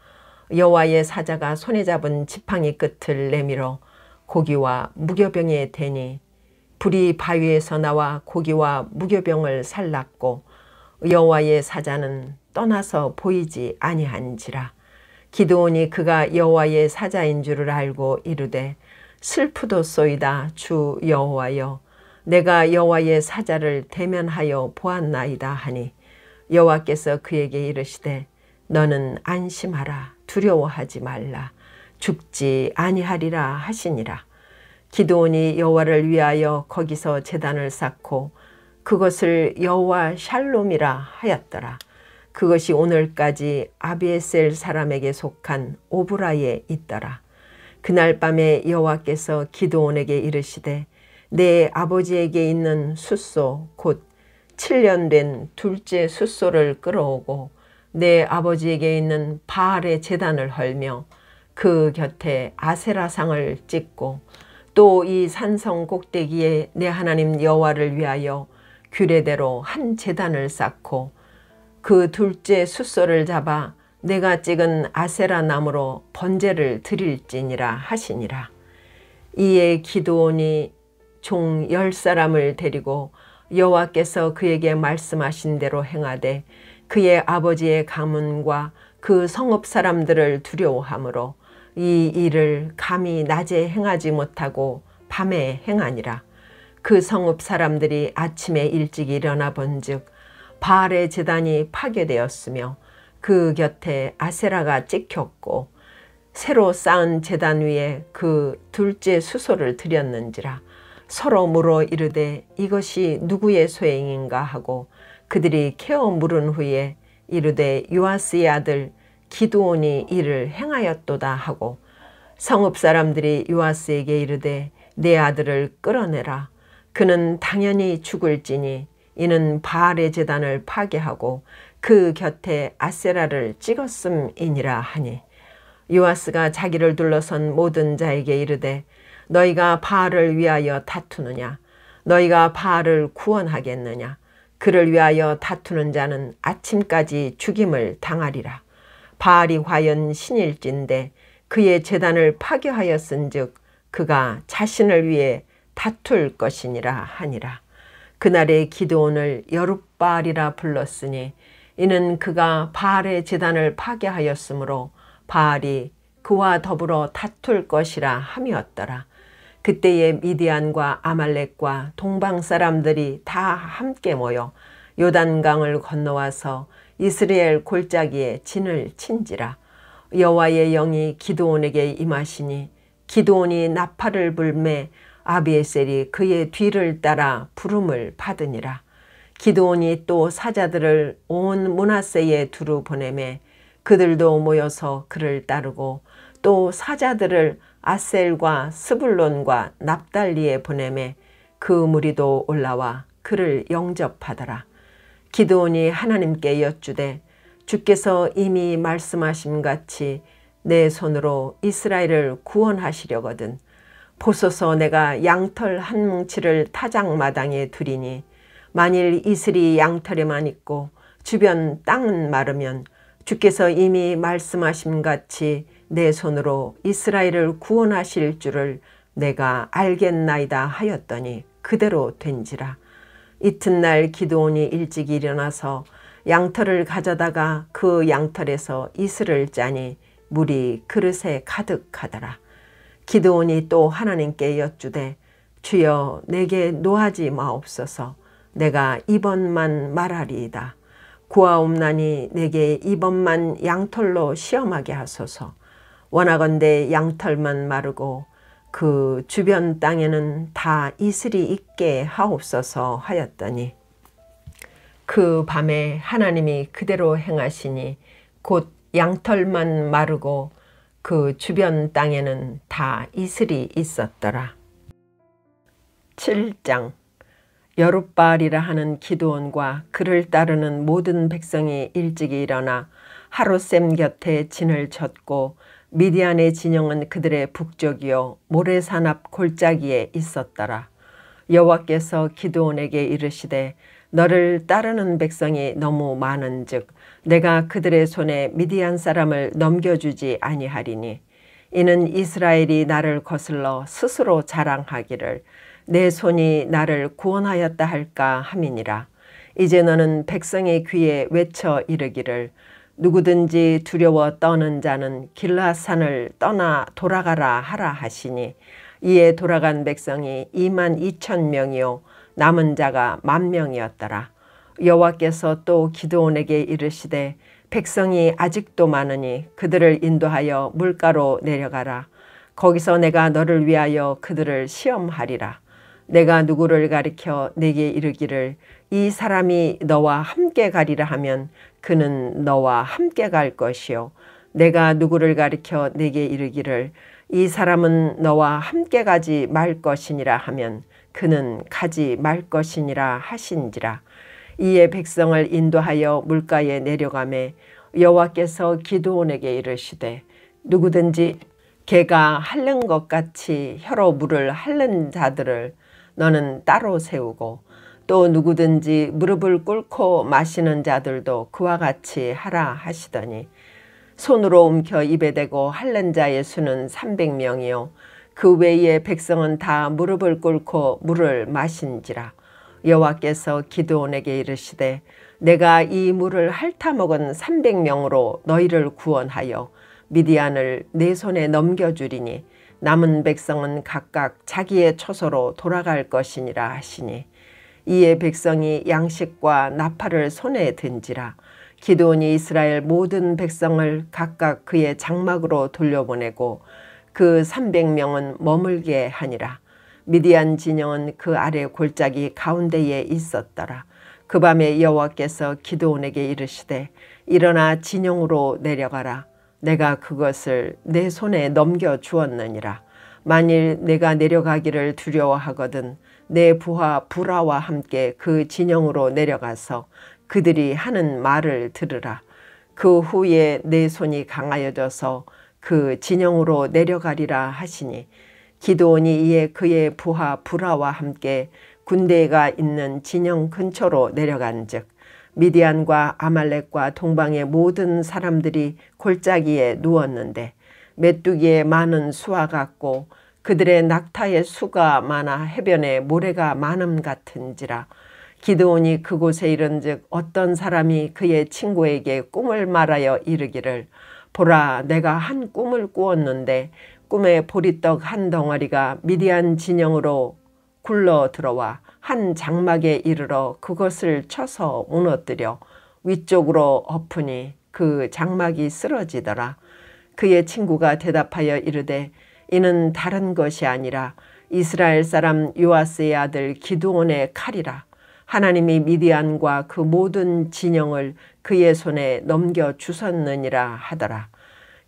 여호와의 사자가 손에 잡은 지팡이 끝을 내밀어 고기와 무교병에 대니 불이 바위에서 나와 고기와 무교병을 살랐고 여호와의 사자는 떠나서 보이지 아니한지라. 기드온이 그가 여호와의 사자인 줄을 알고 이르되 슬프도소이다 주 여호와여 내가 여호와의 사자를 대면하여 보았나이다 하니 여호와께서 그에게 이르시되 너는 안심하라 두려워하지 말라 죽지 아니하리라 하시니라. 기드온이 여호와를 위하여 거기서 제단을 쌓고 그것을 여호와 샬롬이라 하였더라. 그것이 오늘까지 아비에셀 사람에게 속한 오브라에 있더라. 그날 밤에 여호와께서 기드온에게 이르시되 내 아버지에게 있는 숫소 곧 7년 된 둘째 숫소를 끌어오고 내 아버지에게 있는 바알의 제단을 헐며 그 곁에 아세라상을 찍고 또 이 산성 꼭대기에 내 하나님 여호와를 위하여 규례대로 한 제단을 쌓고 그 둘째 숫소를 잡아 내가 찍은 아세라 나무로 번제를 드릴지니라 하시니라. 이에 기드온이 종 10사람을 데리고 여호와께서 그에게 말씀하신 대로 행하되 그의 아버지의 가문과 그 성읍 사람들을 두려워하므로 이 일을 감히 낮에 행하지 못하고 밤에 행하니라. 그 성읍 사람들이 아침에 일찍 일어나 본즉 바알의 제단이 파괴되었으며 그 곁에 아세라가 찍혔고 새로 쌓은 제단 위에 그 둘째 수소를 드렸는지라. 서로 물어 이르되 이것이 누구의 소행인가 하고 그들이 캐어 물은 후에 이르되 요아스의 아들 기드온이 이를 행하였도다 하고 성읍 사람들이 요아스에게 이르되 내 아들을 끌어내라. 그는 당연히 죽을지니 이는 바알의 제단을 파괴하고 그 곁에 아세라를 찍었음이니라 하니 요아스가 자기를 둘러선 모든 자에게 이르되 너희가 바알을 위하여 다투느냐? 너희가 바알을 구원하겠느냐? 그를 위하여 다투는 자는 아침까지 죽임을 당하리라. 바알이 과연 신일진데 그의 제단을 파괴하였은즉 그가 자신을 위해 다툴 것이니라 하니라. 그날에 기드온을 여룻바알이라 불렀으니 이는 그가 바알의 제단을 파괴하였으므로 바알이 그와 더불어 다툴 것이라 함이었더라. 그때에 미디안과 아말렉과 동방 사람들이 다 함께 모여 요단강을 건너와서 이스라엘 골짜기에 진을 친지라. 여호와의 영이 기드온에게 임하시니 기드온이 나팔을 불매 아비에셀이 그의 뒤를 따라 부름을 받으니라. 기드온이 또 사자들을 온 므낫세에 두루 보내매 그들도 모여서 그를 따르고 또 사자들을 아셀과 스불론과 납달리에 보내매 그 무리도 올라와 그를 영접하더라. 기드온이 하나님께 여쭈되 주께서 이미 말씀하신 같이 내 손으로 이스라엘을 구원하시려거든 보소서 내가 양털 한 뭉치를 타작마당에 두리니 만일 이슬이 양털에만 있고 주변 땅은 마르면 주께서 이미 말씀하신 같이 내 손으로 이스라엘을 구원하실 줄을 내가 알겠나이다 하였더니 그대로 된지라. 이튿날 기드온이 일찍 일어나서 양털을 가져다가 그 양털에서 이슬을 짜니 물이 그릇에 가득하더라. 기드온이 또 하나님께 여쭈되 주여 내게 노하지 마옵소서. 내가 이번만 말하리이다. 구하옵나니 내게 이번만 양털로 시험하게 하소서. 원하건대 양털만 마르고 그 주변 땅에는 다 이슬이 있게 하옵소서 하였더니 그 밤에 하나님이 그대로 행하시니 곧 양털만 마르고 그 주변 땅에는 다 이슬이 있었더라. 7장. 여룻바알이라 하는 기드온과 그를 따르는 모든 백성이 일찍 일어나 하롯셈 곁에 진을 쳤고 미디안의 진영은 그들의 북쪽이요 모레산 앞 골짜기에 있었더라. 여호와께서 기드온에게 이르시되 너를 따르는 백성이 너무 많은즉 내가 그들의 손에 미디안 사람을 넘겨주지 아니하리니 이는 이스라엘이 나를 거슬러 스스로 자랑하기를 내 손이 나를 구원하였다 할까 함이니라. 이제 너는 백성의 귀에 외쳐 이르기를 누구든지 두려워 떠는 자는 길라산을 떠나 돌아가라 하라 하시니 이에 돌아간 백성이 22,000명이요 남은 자가 10,000명이었더라. 여호와께서 또 기드온에게 이르시되 백성이 아직도 많으니 그들을 인도하여 물가로 내려가라. 거기서 내가 너를 위하여 그들을 시험하리라. 내가 누구를 가리켜 내게 이르기를 이 사람이 너와 함께 가리라 하면 그는 너와 함께 갈 것이요 내가 누구를 가리켜 내게 이르기를 이 사람은 너와 함께 가지 말 것이니라 하면 그는 가지 말 것이니라 하신지라. 이에 백성을 인도하여 물가에 내려가매 여호와께서 기드온에게 이르시되 누구든지 개가 핥는 것 같이 혀로 물을 핥는 자들을 너는 따로 세우고 또 누구든지 무릎을 꿇고 마시는 자들도 그와 같이 하라 하시더니 손으로 움켜 입에 대고 핥는 자의 수는 300명이요 그 외에 백성은 다 무릎을 꿇고 물을 마신지라. 여호와께서 기드온에게 이르시되 내가 이 물을 핥아먹은 300명으로 너희를 구원하여 미디안을 내 손에 넘겨주리니 남은 백성은 각각 자기의 처소로 돌아갈 것이니라 하시니 이에 백성이 양식과 나팔을 손에 든지라. 기드온이 이스라엘 모든 백성을 각각 그의 장막으로 돌려보내고 그 300명은 머물게 하니라. 미디안 진영은 그 아래 골짜기 가운데에 있었더라. 그 밤에 여호와께서 기드온에게 이르시되 일어나 진영으로 내려가라. 내가 그것을 내 손에 넘겨 주었느니라. 만일 내가 내려가기를 두려워하거든 내 부하 부라와 함께 그 진영으로 내려가서 그들이 하는 말을 들으라. 그 후에 내 손이 강하여져서 그 진영으로 내려가리라 하시니 기드온이 이에 그의 부하 부라와 함께 군대가 있는 진영 근처로 내려간즉 미디안과 아말렉과 동방의 모든 사람들이 골짜기에 누웠는데 메뚜기의 많은 수와 같고 그들의 낙타의 수가 많아 해변에 모래가 많음 같은지라. 기드온이 그곳에 이른즉 어떤 사람이 그의 친구에게 꿈을 말하여 이르기를 보라, 내가 한 꿈을 꾸었는데 꿈에 보리떡 한 덩어리가 미디안 진영으로 굴러 들어와 한 장막에 이르러 그것을 쳐서 무너뜨려 위쪽으로 엎으니 그 장막이 쓰러지더라. 그의 친구가 대답하여 이르되 이는 다른 것이 아니라 이스라엘 사람 요아스의 아들 기드온의 칼이라. 하나님이 미디안과 그 모든 진영을 그의 손에 넘겨 주셨느니라 하더라.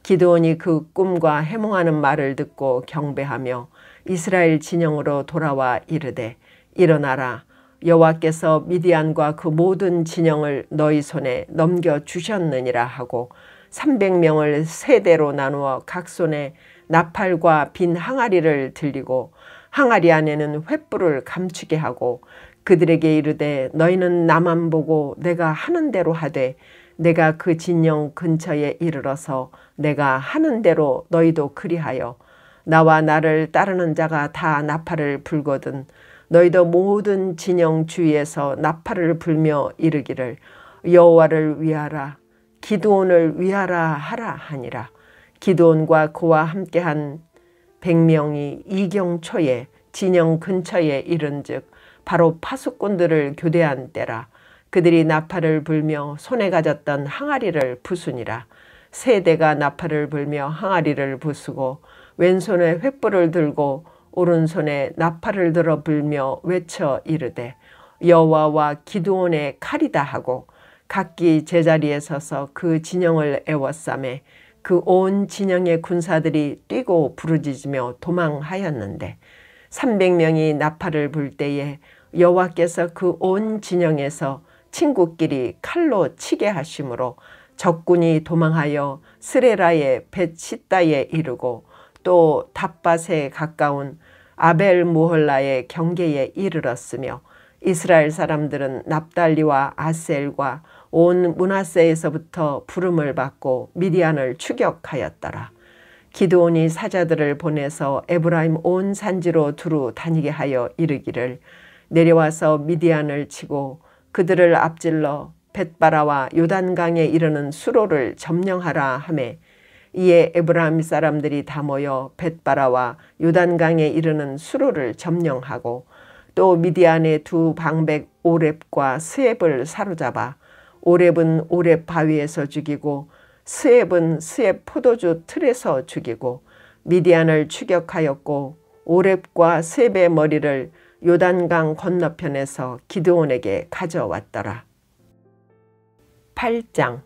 기드온이 그 꿈과 해몽하는 말을 듣고 경배하며 이스라엘 진영으로 돌아와 이르되 일어나라. 여호와께서 미디안과 그 모든 진영을 너희 손에 넘겨 주셨느니라 하고 300명을 세 대로 나누어 각 손에 나팔과 빈 항아리를 들리고 항아리 안에는 횃불을 감추게 하고 그들에게 이르되 너희는 나만 보고 내가 하는 대로 하되 내가 그 진영 근처에 이르러서 내가 하는 대로 너희도 그리하여 나와 나를 따르는 자가 다 나팔을 불거든 너희도 모든 진영 주위에서 나팔을 불며 이르기를 여호와를 위하라 기드온을 위하라 하라 하니라. 기드온과 그와 함께한 100명이 이경초에 진영 근처에 이른즉 바로 파수꾼들을 교대한 때라. 그들이 나팔을 불며 손에 가졌던 항아리를 부수니라. 세 대가 나팔을 불며 항아리를 부수고 왼손에 횃불을 들고 오른손에 나팔을 들어 불며 외쳐 이르되 여호와와 기드온의 칼이다 하고 각기 제자리에 서서 그 진영을 에워싸매 그 온 진영의 군사들이 뛰고 부르짖으며 도망하였는데 300명이 나팔을 불 때에 여호와께서 그 온 진영에서 친구끼리 칼로 치게 하심으로 적군이 도망하여 스레라의 벳시다에 이르고 또 답밭에 가까운 아벨무홀라의 경계에 이르렀으며 이스라엘 사람들은 납달리와 아셀과 온 므낫세에서부터 부름을 받고 미디안을 추격하였더라. 기드온이 사자들을 보내서 에브라임 온 산지로 두루 다니게 하여 이르기를 내려와서 미디안을 치고 그들을 앞질러 벳바라와 요단강에 이르는 수로를 점령하라 하매 이에 에브라임 사람들이 다 모여 벳바라와 요단강에 이르는 수로를 점령하고 또 미디안의 두 방백 오렙과 스앱을 사로잡아 오렙은 오렙 바위에서 죽이고 스앱은 스앱 포도주 틀에서 죽이고 미디안을 추격하였고 오렙과 스앱의 머리를 요단강 건너편에서 기드온에게 가져왔더라. 8장.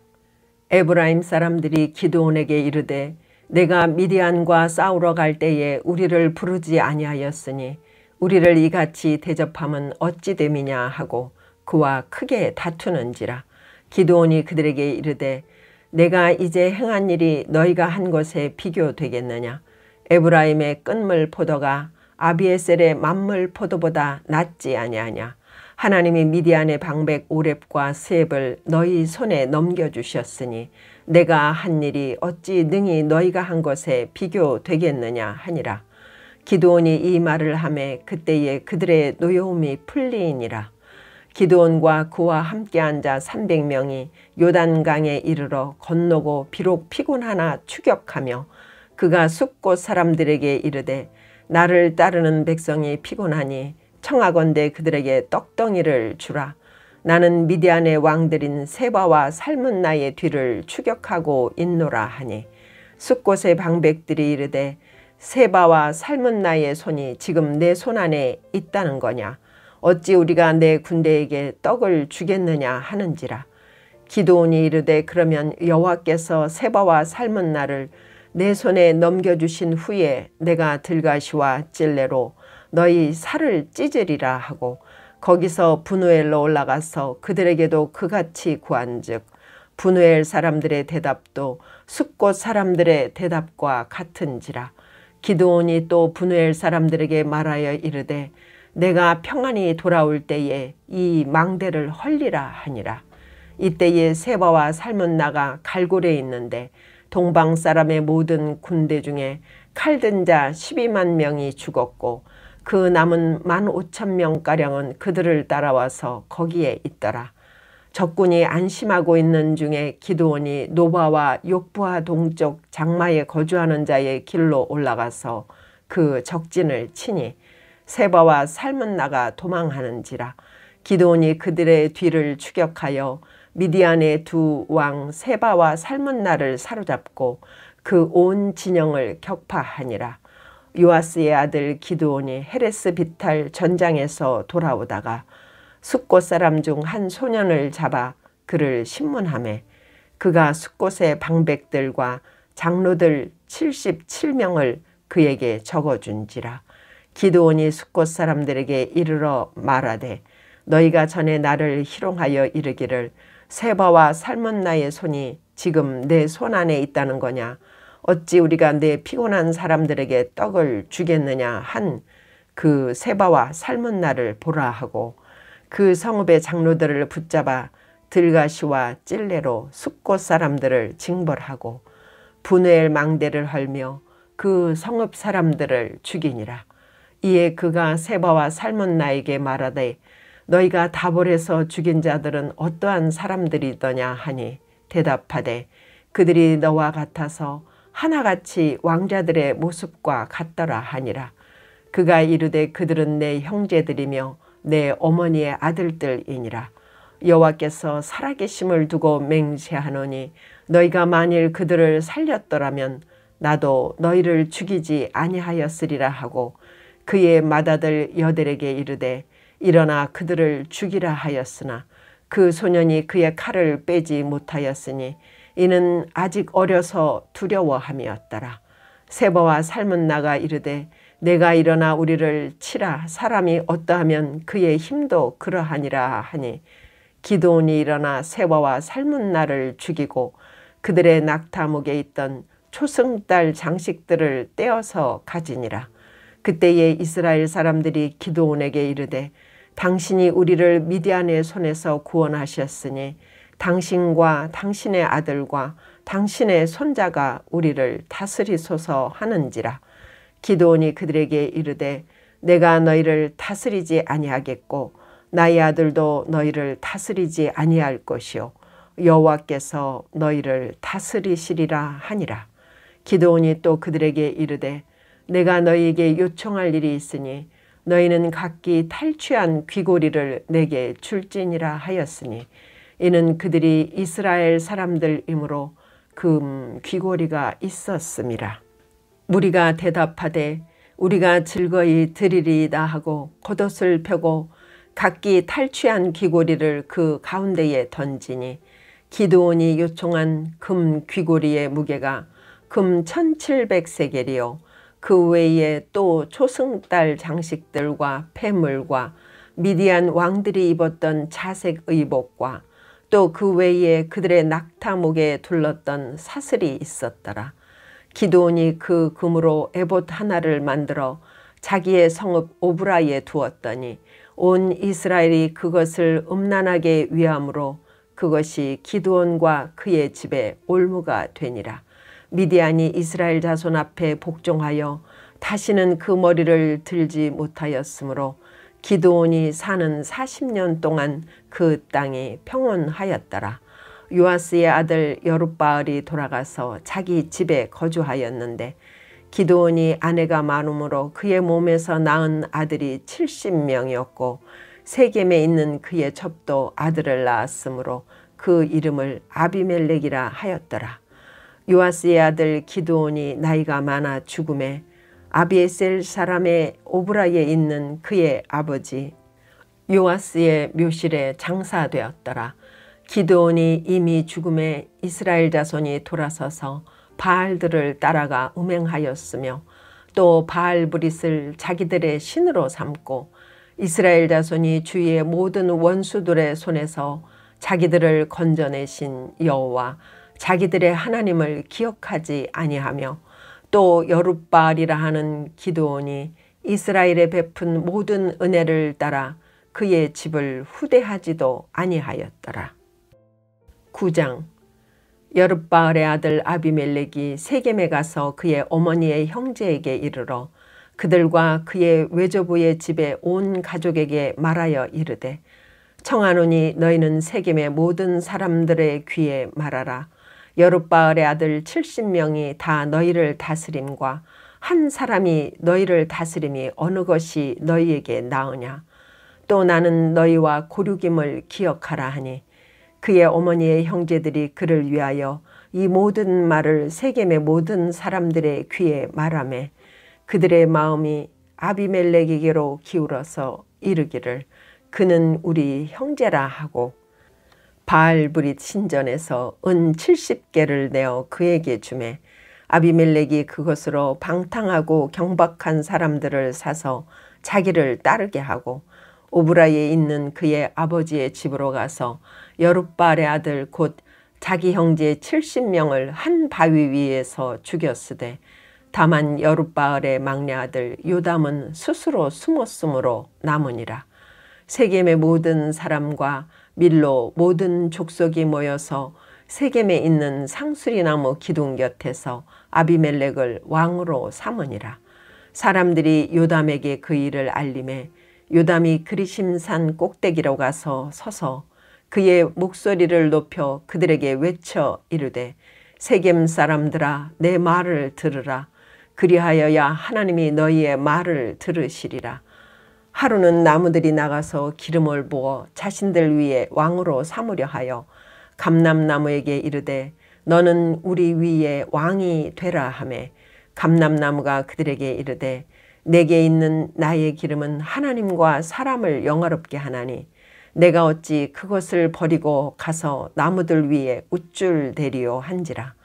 에브라임 사람들이 기드온에게 이르되 내가 미디안과 싸우러 갈 때에 우리를 부르지 아니하였으니 우리를 이같이 대접함은 어찌 됨이냐 하고 그와 크게 다투는지라. 기드온이 그들에게 이르되 내가 이제 행한 일이 너희가 한 것에 비교되겠느냐. 에브라임의 끈물 포도가 아비에셀의 만물 포도보다 낫지 아니하냐. 하나님이 미디안의 방백 오렙과 스앱을 너희 손에 넘겨주셨으니 내가 한 일이 어찌 능히 너희가 한 것에 비교되겠느냐 하니라. 기드온이 이 말을 하매 그때에 그들의 노여움이 풀리니라. 기드온과 그와 함께 앉아 300명이 요단강에 이르러 건너고 비록 피곤하나 추격하며 그가 숲곳 사람들에게 이르되 나를 따르는 백성이 피곤하니 청하건대 그들에게 떡덩이를 주라. 나는 미디안의 왕들인 세바와 살문나의 뒤를 추격하고 있노라 하니 숲곳의 방백들이 이르되 세바와 살문나의 손이 지금 내 손 안에 있다는 거냐. 어찌 우리가 내 군대에게 떡을 주겠느냐 하는지라. 기드온이 이르되 그러면 여호와께서 세바와 삶은 나를 내 손에 넘겨주신 후에 내가 들가시와 찔레로 너희 살을 찢으리라 하고 거기서 브누엘로 올라가서 그들에게도 그같이 구한즉 브누엘 사람들의 대답도 숫곳 사람들의 대답과 같은지라. 기드온이 또 브누엘 사람들에게 말하여 이르되 내가 평안히 돌아올 때에 이 망대를 헐리라 하니라. 이때에 세바와 살문나가 갈골에 있는데 동방 사람의 모든 군대 중에 칼든 자 12만 명이 죽었고 그 남은 15,000명가량은 그들을 따라와서 거기에 있더라. 적군이 안심하고 있는 중에 기드온이 노바와 욕부하 동쪽 장마에 거주하는 자의 길로 올라가서 그 적진을 치니 세바와 살문나가 도망하는지라. 기드온이 그들의 뒤를 추격하여 미디안의 두 왕 세바와 살문나를 사로잡고 그 온 진영을 격파하니라. 요아스의 아들 기드온이 헤레스 비탈 전장에서 돌아오다가 숫곳 사람 중 한 소년을 잡아 그를 신문하매 그가 숫곳의 방백들과 장로들 77명을 그에게 적어준지라. 기드온이 숫곳 사람들에게 이르러 말하되 너희가 전에 나를 희롱하여 이르기를 세바와 살문나의 손이 지금 내 손 안에 있다는 거냐. 어찌 우리가 내 피곤한 사람들에게 떡을 주겠느냐 한 그 세바와 살문나를 보라 하고 그 성읍의 장로들을 붙잡아 들가시와 찔레로 숫곳 사람들을 징벌하고 브누엘 망대를 헐며 그 성읍 사람들을 죽이니라. 이에 그가 세바와 살문나에게 말하되 너희가 다볼에서 죽인 자들은 어떠한 사람들이더냐 하니 대답하되 그들이 너와 같아서 하나같이 왕자들의 모습과 같더라 하니라. 그가 이르되 그들은 내 형제들이며 내 어머니의 아들들이니라. 여호와께서 살아계심을 두고 맹세하노니 너희가 만일 그들을 살렸더라면 나도 너희를 죽이지 아니하였으리라 하고 그의 맏아들 여델에게 이르되 일어나 그들을 죽이라 하였으나 그 소년이 그의 칼을 빼지 못하였으니 이는 아직 어려서 두려워함이었더라. 세바와 살문나가 이르되 내가 일어나 우리를 치라 사람이 어떠하면 그의 힘도 그러하니라 하니 기드온이 일어나 세바와 살문나를 죽이고 그들의 낙타목에 있던 초승달 장식들을 떼어서 가지니라. 그때에 이스라엘 사람들이 기드온에게 이르되 당신이 우리를 미디안의 손에서 구원하셨으니 당신과 당신의 아들과 당신의 손자가 우리를 다스리소서 하는지라. 기드온이 그들에게 이르되 내가 너희를 다스리지 아니하겠고 나의 아들도 너희를 다스리지 아니할 것이요 여호와께서 너희를 다스리시리라 하니라. 기드온이 또 그들에게 이르되 내가 너희에게 요청할 일이 있으니 너희는 각기 탈취한 귀고리를 내게 줄지니라 하였으니 이는 그들이 이스라엘 사람들이므로 금 귀고리가 있었음이라. 무리가 대답하되 우리가 즐거이 드리리이다 하고 겉옷을 펴고 각기 탈취한 귀고리를 그 가운데에 던지니 기드온이 요청한 금 귀고리의 무게가 금 1700세겔이요 그 외에 또 초승달 장식들과 폐물과 미디안 왕들이 입었던 자색 의복과 또 그 외에 그들의 낙타목에 둘렀던 사슬이 있었더라. 기드온이 그 금으로 에봇 하나를 만들어 자기의 성읍 오브라에 두었더니 온 이스라엘이 그것을 음란하게 위함으로 그것이 기드온과 그의 집에 올무가 되니라. 미디안이 이스라엘 자손 앞에 복종하여 다시는 그 머리를 들지 못하였으므로 기드온이 사는 40년 동안 그 땅이 평온하였더라. 요아스의 아들 여룻바알이 돌아가서 자기 집에 거주하였는데 기드온이 아내가 많음으로 그의 몸에서 낳은 아들이 70명이었고 세겜에 있는 그의 첩도 아들을 낳았으므로 그 이름을 아비멜렉이라 하였더라. 요아스의 아들 기드온이 나이가 많아 죽음에 아비에셀 사람의 오브라에 있는 그의 아버지 요아스의 묘실에 장사되었더라. 기드온이 이미 죽음에 이스라엘 자손이 돌아서서 바알들을 따라가 음행하였으며 또 바알브릿을 자기들의 신으로 삼고 이스라엘 자손이 주위의 모든 원수들의 손에서 자기들을 건져내신 여호와 자기들의 하나님을 기억하지 아니하며 또 여룻바알이라 하는 기드온이 이스라엘에 베푼 모든 은혜를 따라 그의 집을 후대하지도 아니하였더라. 9장. 여룻바알의 아들 아비멜렉이 세겜에 가서 그의 어머니의 형제에게 이르러 그들과 그의 외조부의 집에 온 가족에게 말하여 이르되 청하노니 너희는 세겜의 모든 사람들의 귀에 말하라. 여룻바알의 아들 70명이 다 너희를 다스림과 한 사람이 너희를 다스림이 어느 것이 너희에게 나으냐. 또 나는 너희와 고륙임을 기억하라 하니 그의 어머니의 형제들이 그를 위하여 이 모든 말을 세겜의 모든 사람들의 귀에 말하매 그들의 마음이 아비멜렉에게로 기울어서 이르기를 그는 우리 형제라 하고 바알브릿 신전에서 은 70개를 내어 그에게 주매 아비멜렉이 그것으로 방탕하고 경박한 사람들을 사서 자기를 따르게 하고 오브라에 있는 그의 아버지의 집으로 가서 여룻바알의 아들 곧 자기 형제 70명을 한 바위 위에서 죽였으되 다만 여룻바알의 막내 아들 요담은 스스로 숨었으므로 남으니라. 세겜의 모든 사람과 밀로 모든 족속이 모여서 세겜에 있는 상수리나무 기둥 곁에서 아비멜렉을 왕으로 삼으니라. 사람들이 요담에게 그 일을 알림해 요담이 그리심산 꼭대기로 가서 서서 그의 목소리를 높여 그들에게 외쳐 이르되 세겜 사람들아 내 말을 들으라. 그리하여야 하나님이 너희의 말을 들으시리라. 하루는 나무들이 나가서 기름을 부어 자신들 위에 왕으로 삼으려 하여 감람나무에게 이르되 너는 우리 위에 왕이 되라 하매 감람나무가 그들에게 이르되 내게 있는 나의 기름은 하나님과 사람을 영화롭게 하나니 내가 어찌 그것을 버리고 가서 나무들 위에 우쭐대리요 한지라.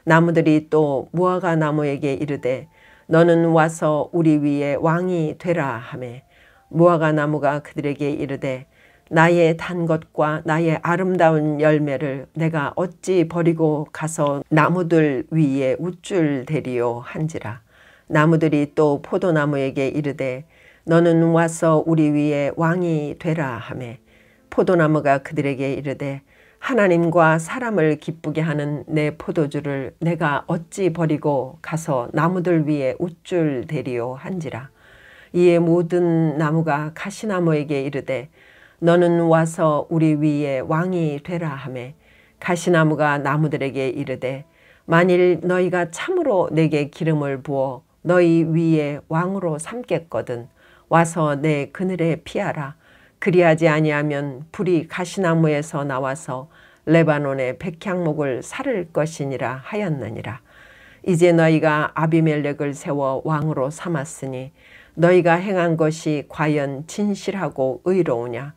나무들이 또 무화과 나무에게 이르되 너는 와서 우리 위에 왕이 되라 하매 무화과 나무가 그들에게 이르되 나의 단 것과 나의 아름다운 열매를 내가 어찌 버리고 가서 나무들 위에 우쭐대리요 한지라. 나무들이 또 포도나무에게 이르되 너는 와서 우리 위에 왕이 되라 하매 포도나무가 그들에게 이르되 하나님과 사람을 기쁘게 하는 내 포도주를 내가 어찌 버리고 가서 나무들 위에 우쭐대리요 한지라. 이에 모든 나무가 가시나무에게 이르되 너는 와서 우리 위에 왕이 되라 하매 가시나무가 나무들에게 이르되 만일 너희가 참으로 내게 기름을 부어 너희 위에 왕으로 삼겠거든 와서 내 그늘에 피하라. 그리하지 아니하면 불이 가시나무에서 나와서 레바논의 백향목을 사를 것이니라 하였느니라. 이제 너희가 아비멜렉을 세워 왕으로 삼았으니 너희가 행한 것이 과연 진실하고 의로우냐.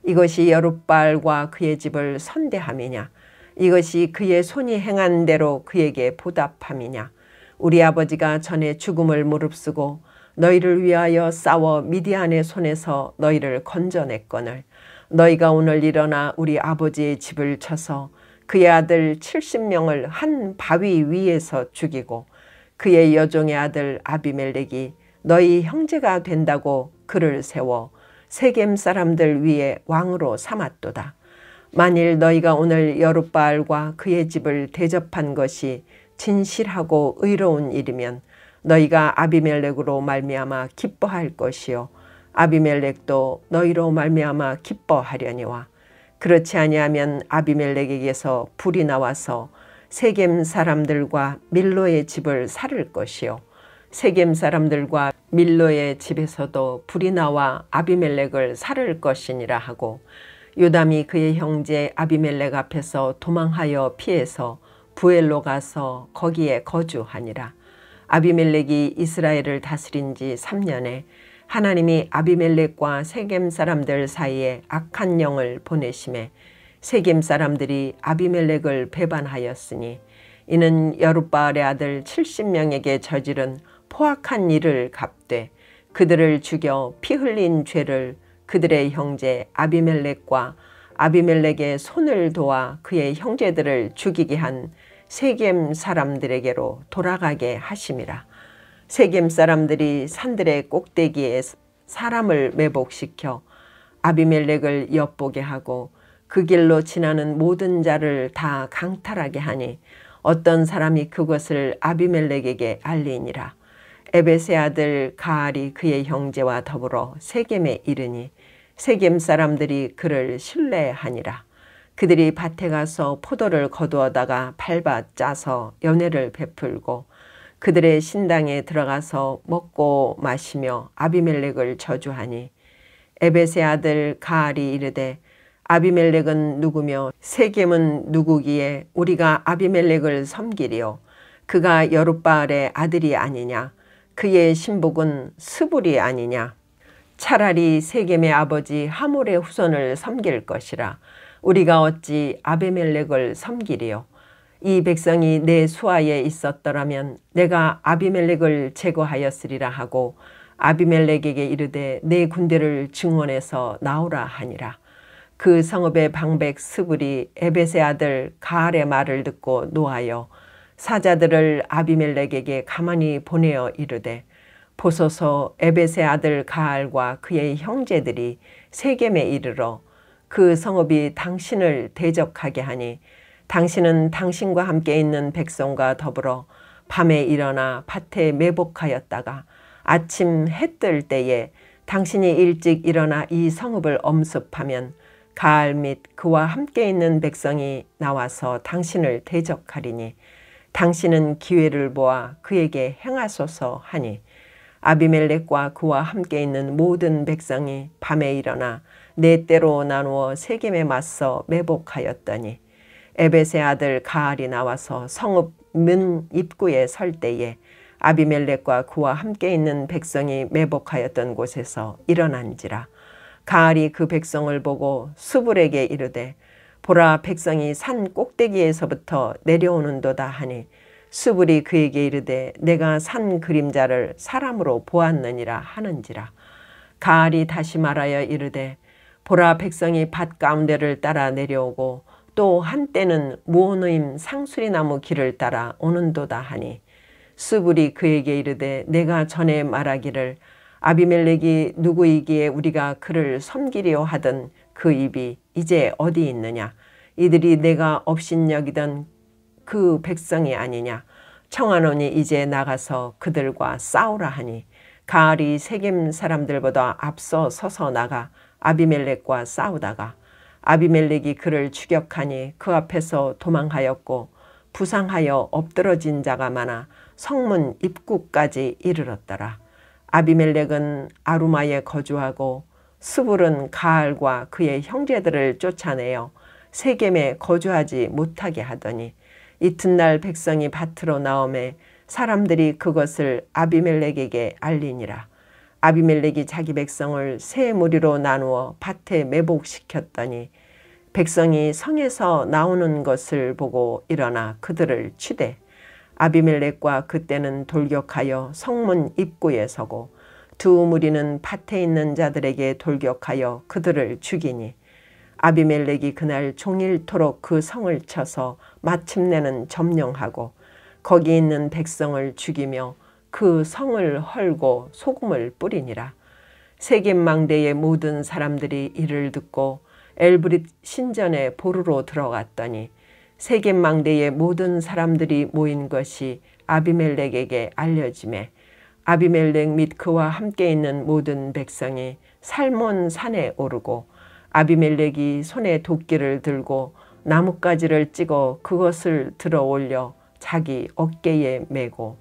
이것이 여룻바알과 그의 집을 선대함이냐. 이것이 그의 손이 행한 대로 그에게 보답함이냐. 우리 아버지가 전에 죽음을 무릅쓰고 너희를 위하여 싸워 미디안의 손에서 너희를 건져냈거늘 너희가 오늘 일어나 우리 아버지의 집을 쳐서 그의 아들 70명을 한 바위 위에서 죽이고 그의 여종의 아들 아비멜렉이 너희 형제가 된다고 그를 세워 세겜 사람들 위에 왕으로 삼았도다. 만일 너희가 오늘 여룻바알과 그의 집을 대접한 것이 진실하고 의로운 일이면 너희가 아비멜렉으로 말미암아 기뻐할 것이요 아비멜렉도 너희로 말미암아 기뻐하려니와 그렇지 아니하면 아비멜렉에게서 불이 나와서 세겜 사람들과 밀로의 집을 살을 것이요 세겜 사람들과 밀로의 집에서도 불이 나와 아비멜렉을 살을 것이니라 하고 요담이 그의 형제 아비멜렉 앞에서 도망하여 피해서 부엘로 가서 거기에 거주하니라. 아비멜렉이 이스라엘을 다스린 지 3년에 하나님이 아비멜렉과 세겜 사람들 사이에 악한 영을 보내심에 세겜 사람들이 아비멜렉을 배반하였으니 이는 여룻바알의 아들 70명에게 저지른 포악한 일을 갚되 그들을 죽여 피 흘린 죄를 그들의 형제 아비멜렉과 아비멜렉의 손을 도와 그의 형제들을 죽이게 한 세겜 사람들에게로 돌아가게 하심이라. 세겜 사람들이 산들의 꼭대기에 사람을 매복시켜 아비멜렉을 엿보게 하고 그 길로 지나는 모든 자를 다 강탈하게 하니 어떤 사람이 그것을 아비멜렉에게 알리니라. 에벳의 아들 가알이 그의 형제와 더불어 세겜에 이르니 세겜 사람들이 그를 신뢰하니라. 그들이 밭에 가서 포도를 거두어다가 밟아 짜서 연회를 베풀고 그들의 신당에 들어가서 먹고 마시며 아비멜렉을 저주하니 에벳의 아들 가알이 이르되 아비멜렉은 누구며 세겜은 누구기에 우리가 아비멜렉을 섬기리요. 그가 여룻바알의 아들이 아니냐. 그의 신복은 스불이 아니냐. 차라리 세겜의 아버지 하몰의 후손을 섬길 것이라. 우리가 어찌 아비멜렉을 섬기리요. 이 백성이 내 수하에 있었더라면 내가 아비멜렉을 제거하였으리라 하고 아비멜렉에게 이르되 내 군대를 증원해서 나오라 하니라. 그 성읍의 방백 스불이 에벳의 아들 가알의 말을 듣고 노하여 사자들을 아비멜렉에게 가만히 보내어 이르되 보소서 에벳의 아들 가알과 그의 형제들이 세겜에 이르러 그 성읍이 당신을 대적하게 하니 당신은 당신과 함께 있는 백성과 더불어 밤에 일어나 밭에 매복하였다가 아침 해 뜰 때에 당신이 일찍 일어나 이 성읍을 엄습하면 가알 및 그와 함께 있는 백성이 나와서 당신을 대적하리니 당신은 기회를 보아 그에게 행하소서 하니 아비멜렉과 그와 함께 있는 모든 백성이 밤에 일어나 네 때로 나누어 세겜에 맞서 매복하였더니 에벳의 아들 가알이 나와서 성읍 문 입구에 설 때에 아비멜렉과 그와 함께 있는 백성이 매복하였던 곳에서 일어난지라. 가알이 그 백성을 보고 스불에게 이르되 보라 백성이 산 꼭대기에서부터 내려오는도다 하니 스불이 그에게 이르되 내가 산 그림자를 사람으로 보았느니라 하는지라. 가알이 다시 말하여 이르되 보라 백성이 밭 가운데를 따라 내려오고 또 한때는 무오느임 상수리나무 길을 따라 오는도다 하니 스불이 그에게 이르되 내가 전에 말하기를 아비멜렉이 누구이기에 우리가 그를 섬기려 하던 그 입이 이제 어디 있느냐. 이들이 내가 업신여기던 그 백성이 아니냐. 청하노니 이제 나가서 그들과 싸우라 하니 가알이 세겜 사람들보다 앞서 서서 나가 아비멜렉과 싸우다가 아비멜렉이 그를 추격하니 그 앞에서 도망하였고 부상하여 엎드러진 자가 많아 성문 입구까지 이르렀더라. 아비멜렉은 아루마에 거주하고 스불은 가알과 그의 형제들을 쫓아내어 세겜에 거주하지 못하게 하더니 이튿날 백성이 밭으로 나오매 사람들이 그것을 아비멜렉에게 알리니라. 아비멜렉이 자기 백성을 세 무리로 나누어 밭에 매복시켰더니 백성이 성에서 나오는 것을 보고 일어나 그들을 치되 아비멜렉과 그때는 돌격하여 성문 입구에 서고 두 무리는 밭에 있는 자들에게 돌격하여 그들을 죽이니 아비멜렉이 그날 종일토록 그 성을 쳐서 마침내는 점령하고 거기 있는 백성을 죽이며 그 성을 헐고 소금을 뿌리니라. 세겜 망대의 모든 사람들이 이를 듣고 엘브릿 신전에 보루로 들어갔더니 세겜 망대의 모든 사람들이 모인 것이 아비멜렉에게 알려지매 아비멜렉 및 그와 함께 있는 모든 백성이 살몬 산에 오르고 아비멜렉이 손에 도끼를 들고 나뭇가지를 찍어 그것을 들어 올려 자기 어깨에 메고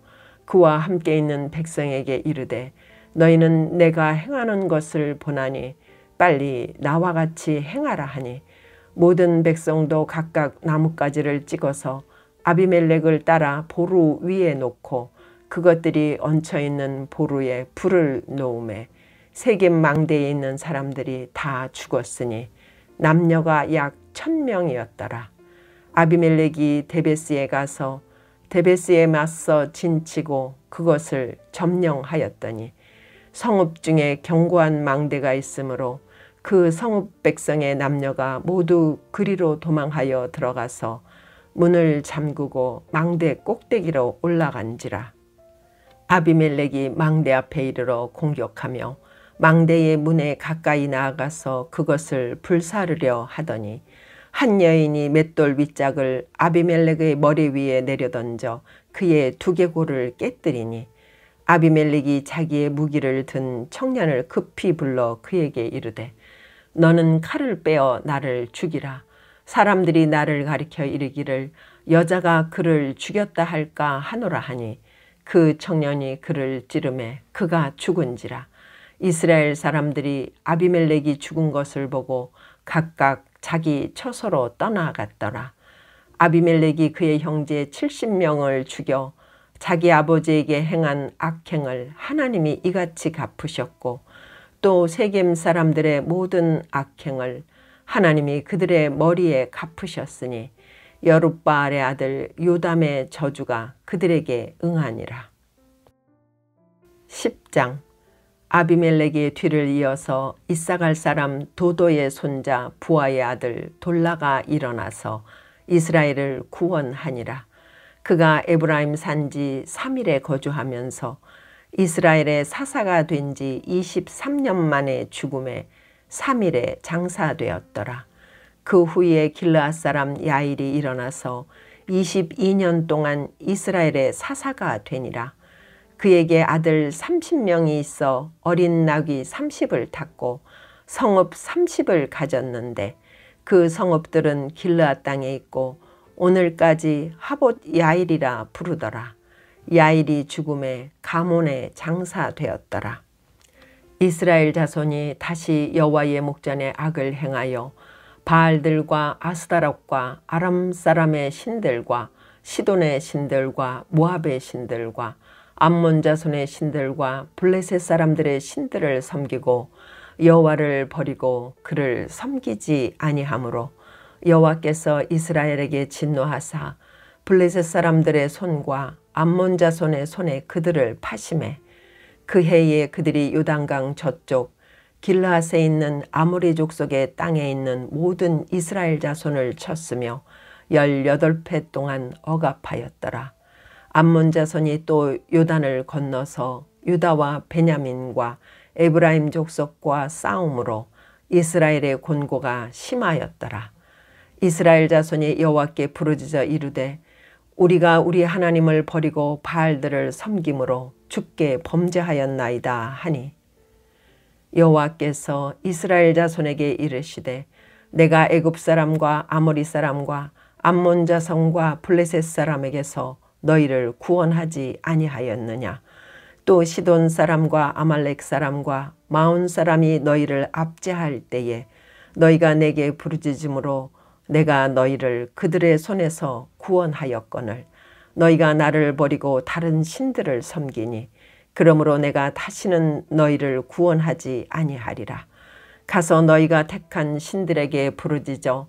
그와 함께 있는 백성에게 이르되 너희는 내가 행하는 것을 보나니 빨리 나와 같이 행하라 하니 모든 백성도 각각 나뭇가지를 찍어서 아비멜렉을 따라 보루 위에 놓고 그것들이 얹혀있는 보루에 불을 놓음에 세겜 망대에 있는 사람들이 다 죽었으니 남녀가 약 1000명이었더라. 아비멜렉이 데베스에 가서 데베스에 맞서 진치고 그것을 점령하였더니 성읍 중에 견고한 망대가 있으므로 그 성읍 백성의 남녀가 모두 그리로 도망하여 들어가서 문을 잠그고 망대 꼭대기로 올라간지라. 아비멜렉이 망대 앞에 이르러 공격하며 망대의 문에 가까이 나아가서 그것을 불사르려 하더니 한 여인이 맷돌 윗짝을 아비멜렉의 머리 위에 내려던져 그의 두개골을 깨뜨리니 아비멜렉이 자기의 무기를 든 청년을 급히 불러 그에게 이르되 너는 칼을 빼어 나를 죽이라. 사람들이 나를 가리켜 이르기를 여자가 그를 죽였다 할까 하노라 하니 그 청년이 그를 찌르매 그가 죽은지라. 이스라엘 사람들이 아비멜렉이 죽은 것을 보고 각각 자기 처소로 떠나갔더라. 아비멜렉이 그의 형제 70명을 죽여 자기 아버지에게 행한 악행을 하나님이 이같이 갚으셨고 또 세겜 사람들의 모든 악행을 하나님이 그들의 머리에 갚으셨으니 여룻바알의 아들 요담의 저주가 그들에게 응하니라. 10장. 아비멜렉의 뒤를 이어서 이사갈 사람 도도의 손자 부하의 아들 돌라가 일어나서 이스라엘을 구원하니라. 그가 에브라임 산지 3일에 거주하면서 이스라엘의 사사가 된 지 23년 만에 죽음에 3일에 장사되었더라. 그 후에 길르앗 사람 야일이 일어나서 22년 동안 이스라엘의 사사가 되니라. 그에게 아들 30명이 있어 어린 나귀 30을 탔고 성읍 30을 가졌는데 그 성읍들은 길르앗 땅에 있고 오늘까지 하봇 야일이라 부르더라. 야일이 죽음에 가몬에 장사되었더라. 이스라엘 자손이 다시 여호와의 목전에 악을 행하여 바알들과 아스타롯과 아람 사람의 신들과 시돈의 신들과 모압의 신들과 암몬 자손의 신들과 블레셋 사람들의 신들을 섬기고 여호와를 버리고 그를 섬기지 아니하므로 여호와께서 이스라엘에게 진노하사 블레셋 사람들의 손과 암몬 자손의 손에 그들을 파심해 그 해에 그들이 요단강 저쪽 길르앗에 있는 아모리 족속의 땅에 있는 모든 이스라엘 자손을 쳤으며 18회 동안 억압하였더라. 암몬 자손이 또 요단을 건너서 유다와 베냐민과 에브라임 족속과 싸움으로 이스라엘의 곤고가 심하였더라. 이스라엘 자손이 여호와께 부르짖어 이르되 우리가 우리 하나님을 버리고 바알들을 섬김으로 주께 범죄하였나이다 하니 여호와께서 이스라엘 자손에게 이르시되 내가 애굽 사람과 아모리 사람과 암몬 자손과 블레셋 사람에게서 너희를 구원하지 아니하였느냐. 또 시돈 사람과 아말렉 사람과 마온 사람이 너희를 압제할 때에 너희가 내게 부르짖음으로 내가 너희를 그들의 손에서 구원하였거늘 너희가 나를 버리고 다른 신들을 섬기니 그러므로 내가 다시는 너희를 구원하지 아니하리라. 가서 너희가 택한 신들에게 부르짖어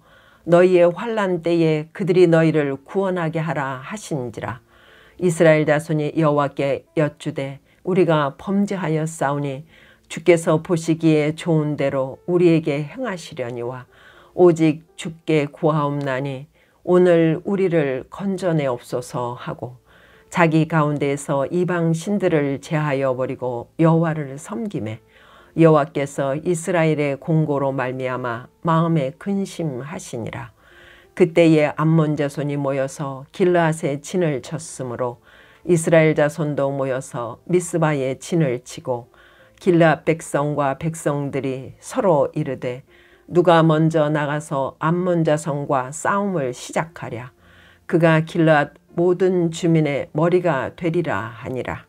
너희의 환난 때에 그들이 너희를 구원하게 하라 하신지라. 이스라엘 자손이 여호와께 여쭈되 우리가 범죄하였사오니 주께서 보시기에 좋은 대로 우리에게 행하시려니와 오직 주께 구하옵나니 오늘 우리를 건져내옵소서 하고 자기 가운데에서 이방 신들을 제하여 버리고 여호와를 섬기매 여호와께서 이스라엘의 공고로 말미암아 마음에 근심하시니라. 그때에 암몬 자손이 모여서 길르앗에 진을 쳤으므로 이스라엘 자손도 모여서 미스바에 진을 치고 길르앗 백성과 백성들이 서로 이르되 누가 먼저 나가서 암몬 자손과 싸움을 시작하랴. 그가 길르앗 모든 주민의 머리가 되리라 하니라.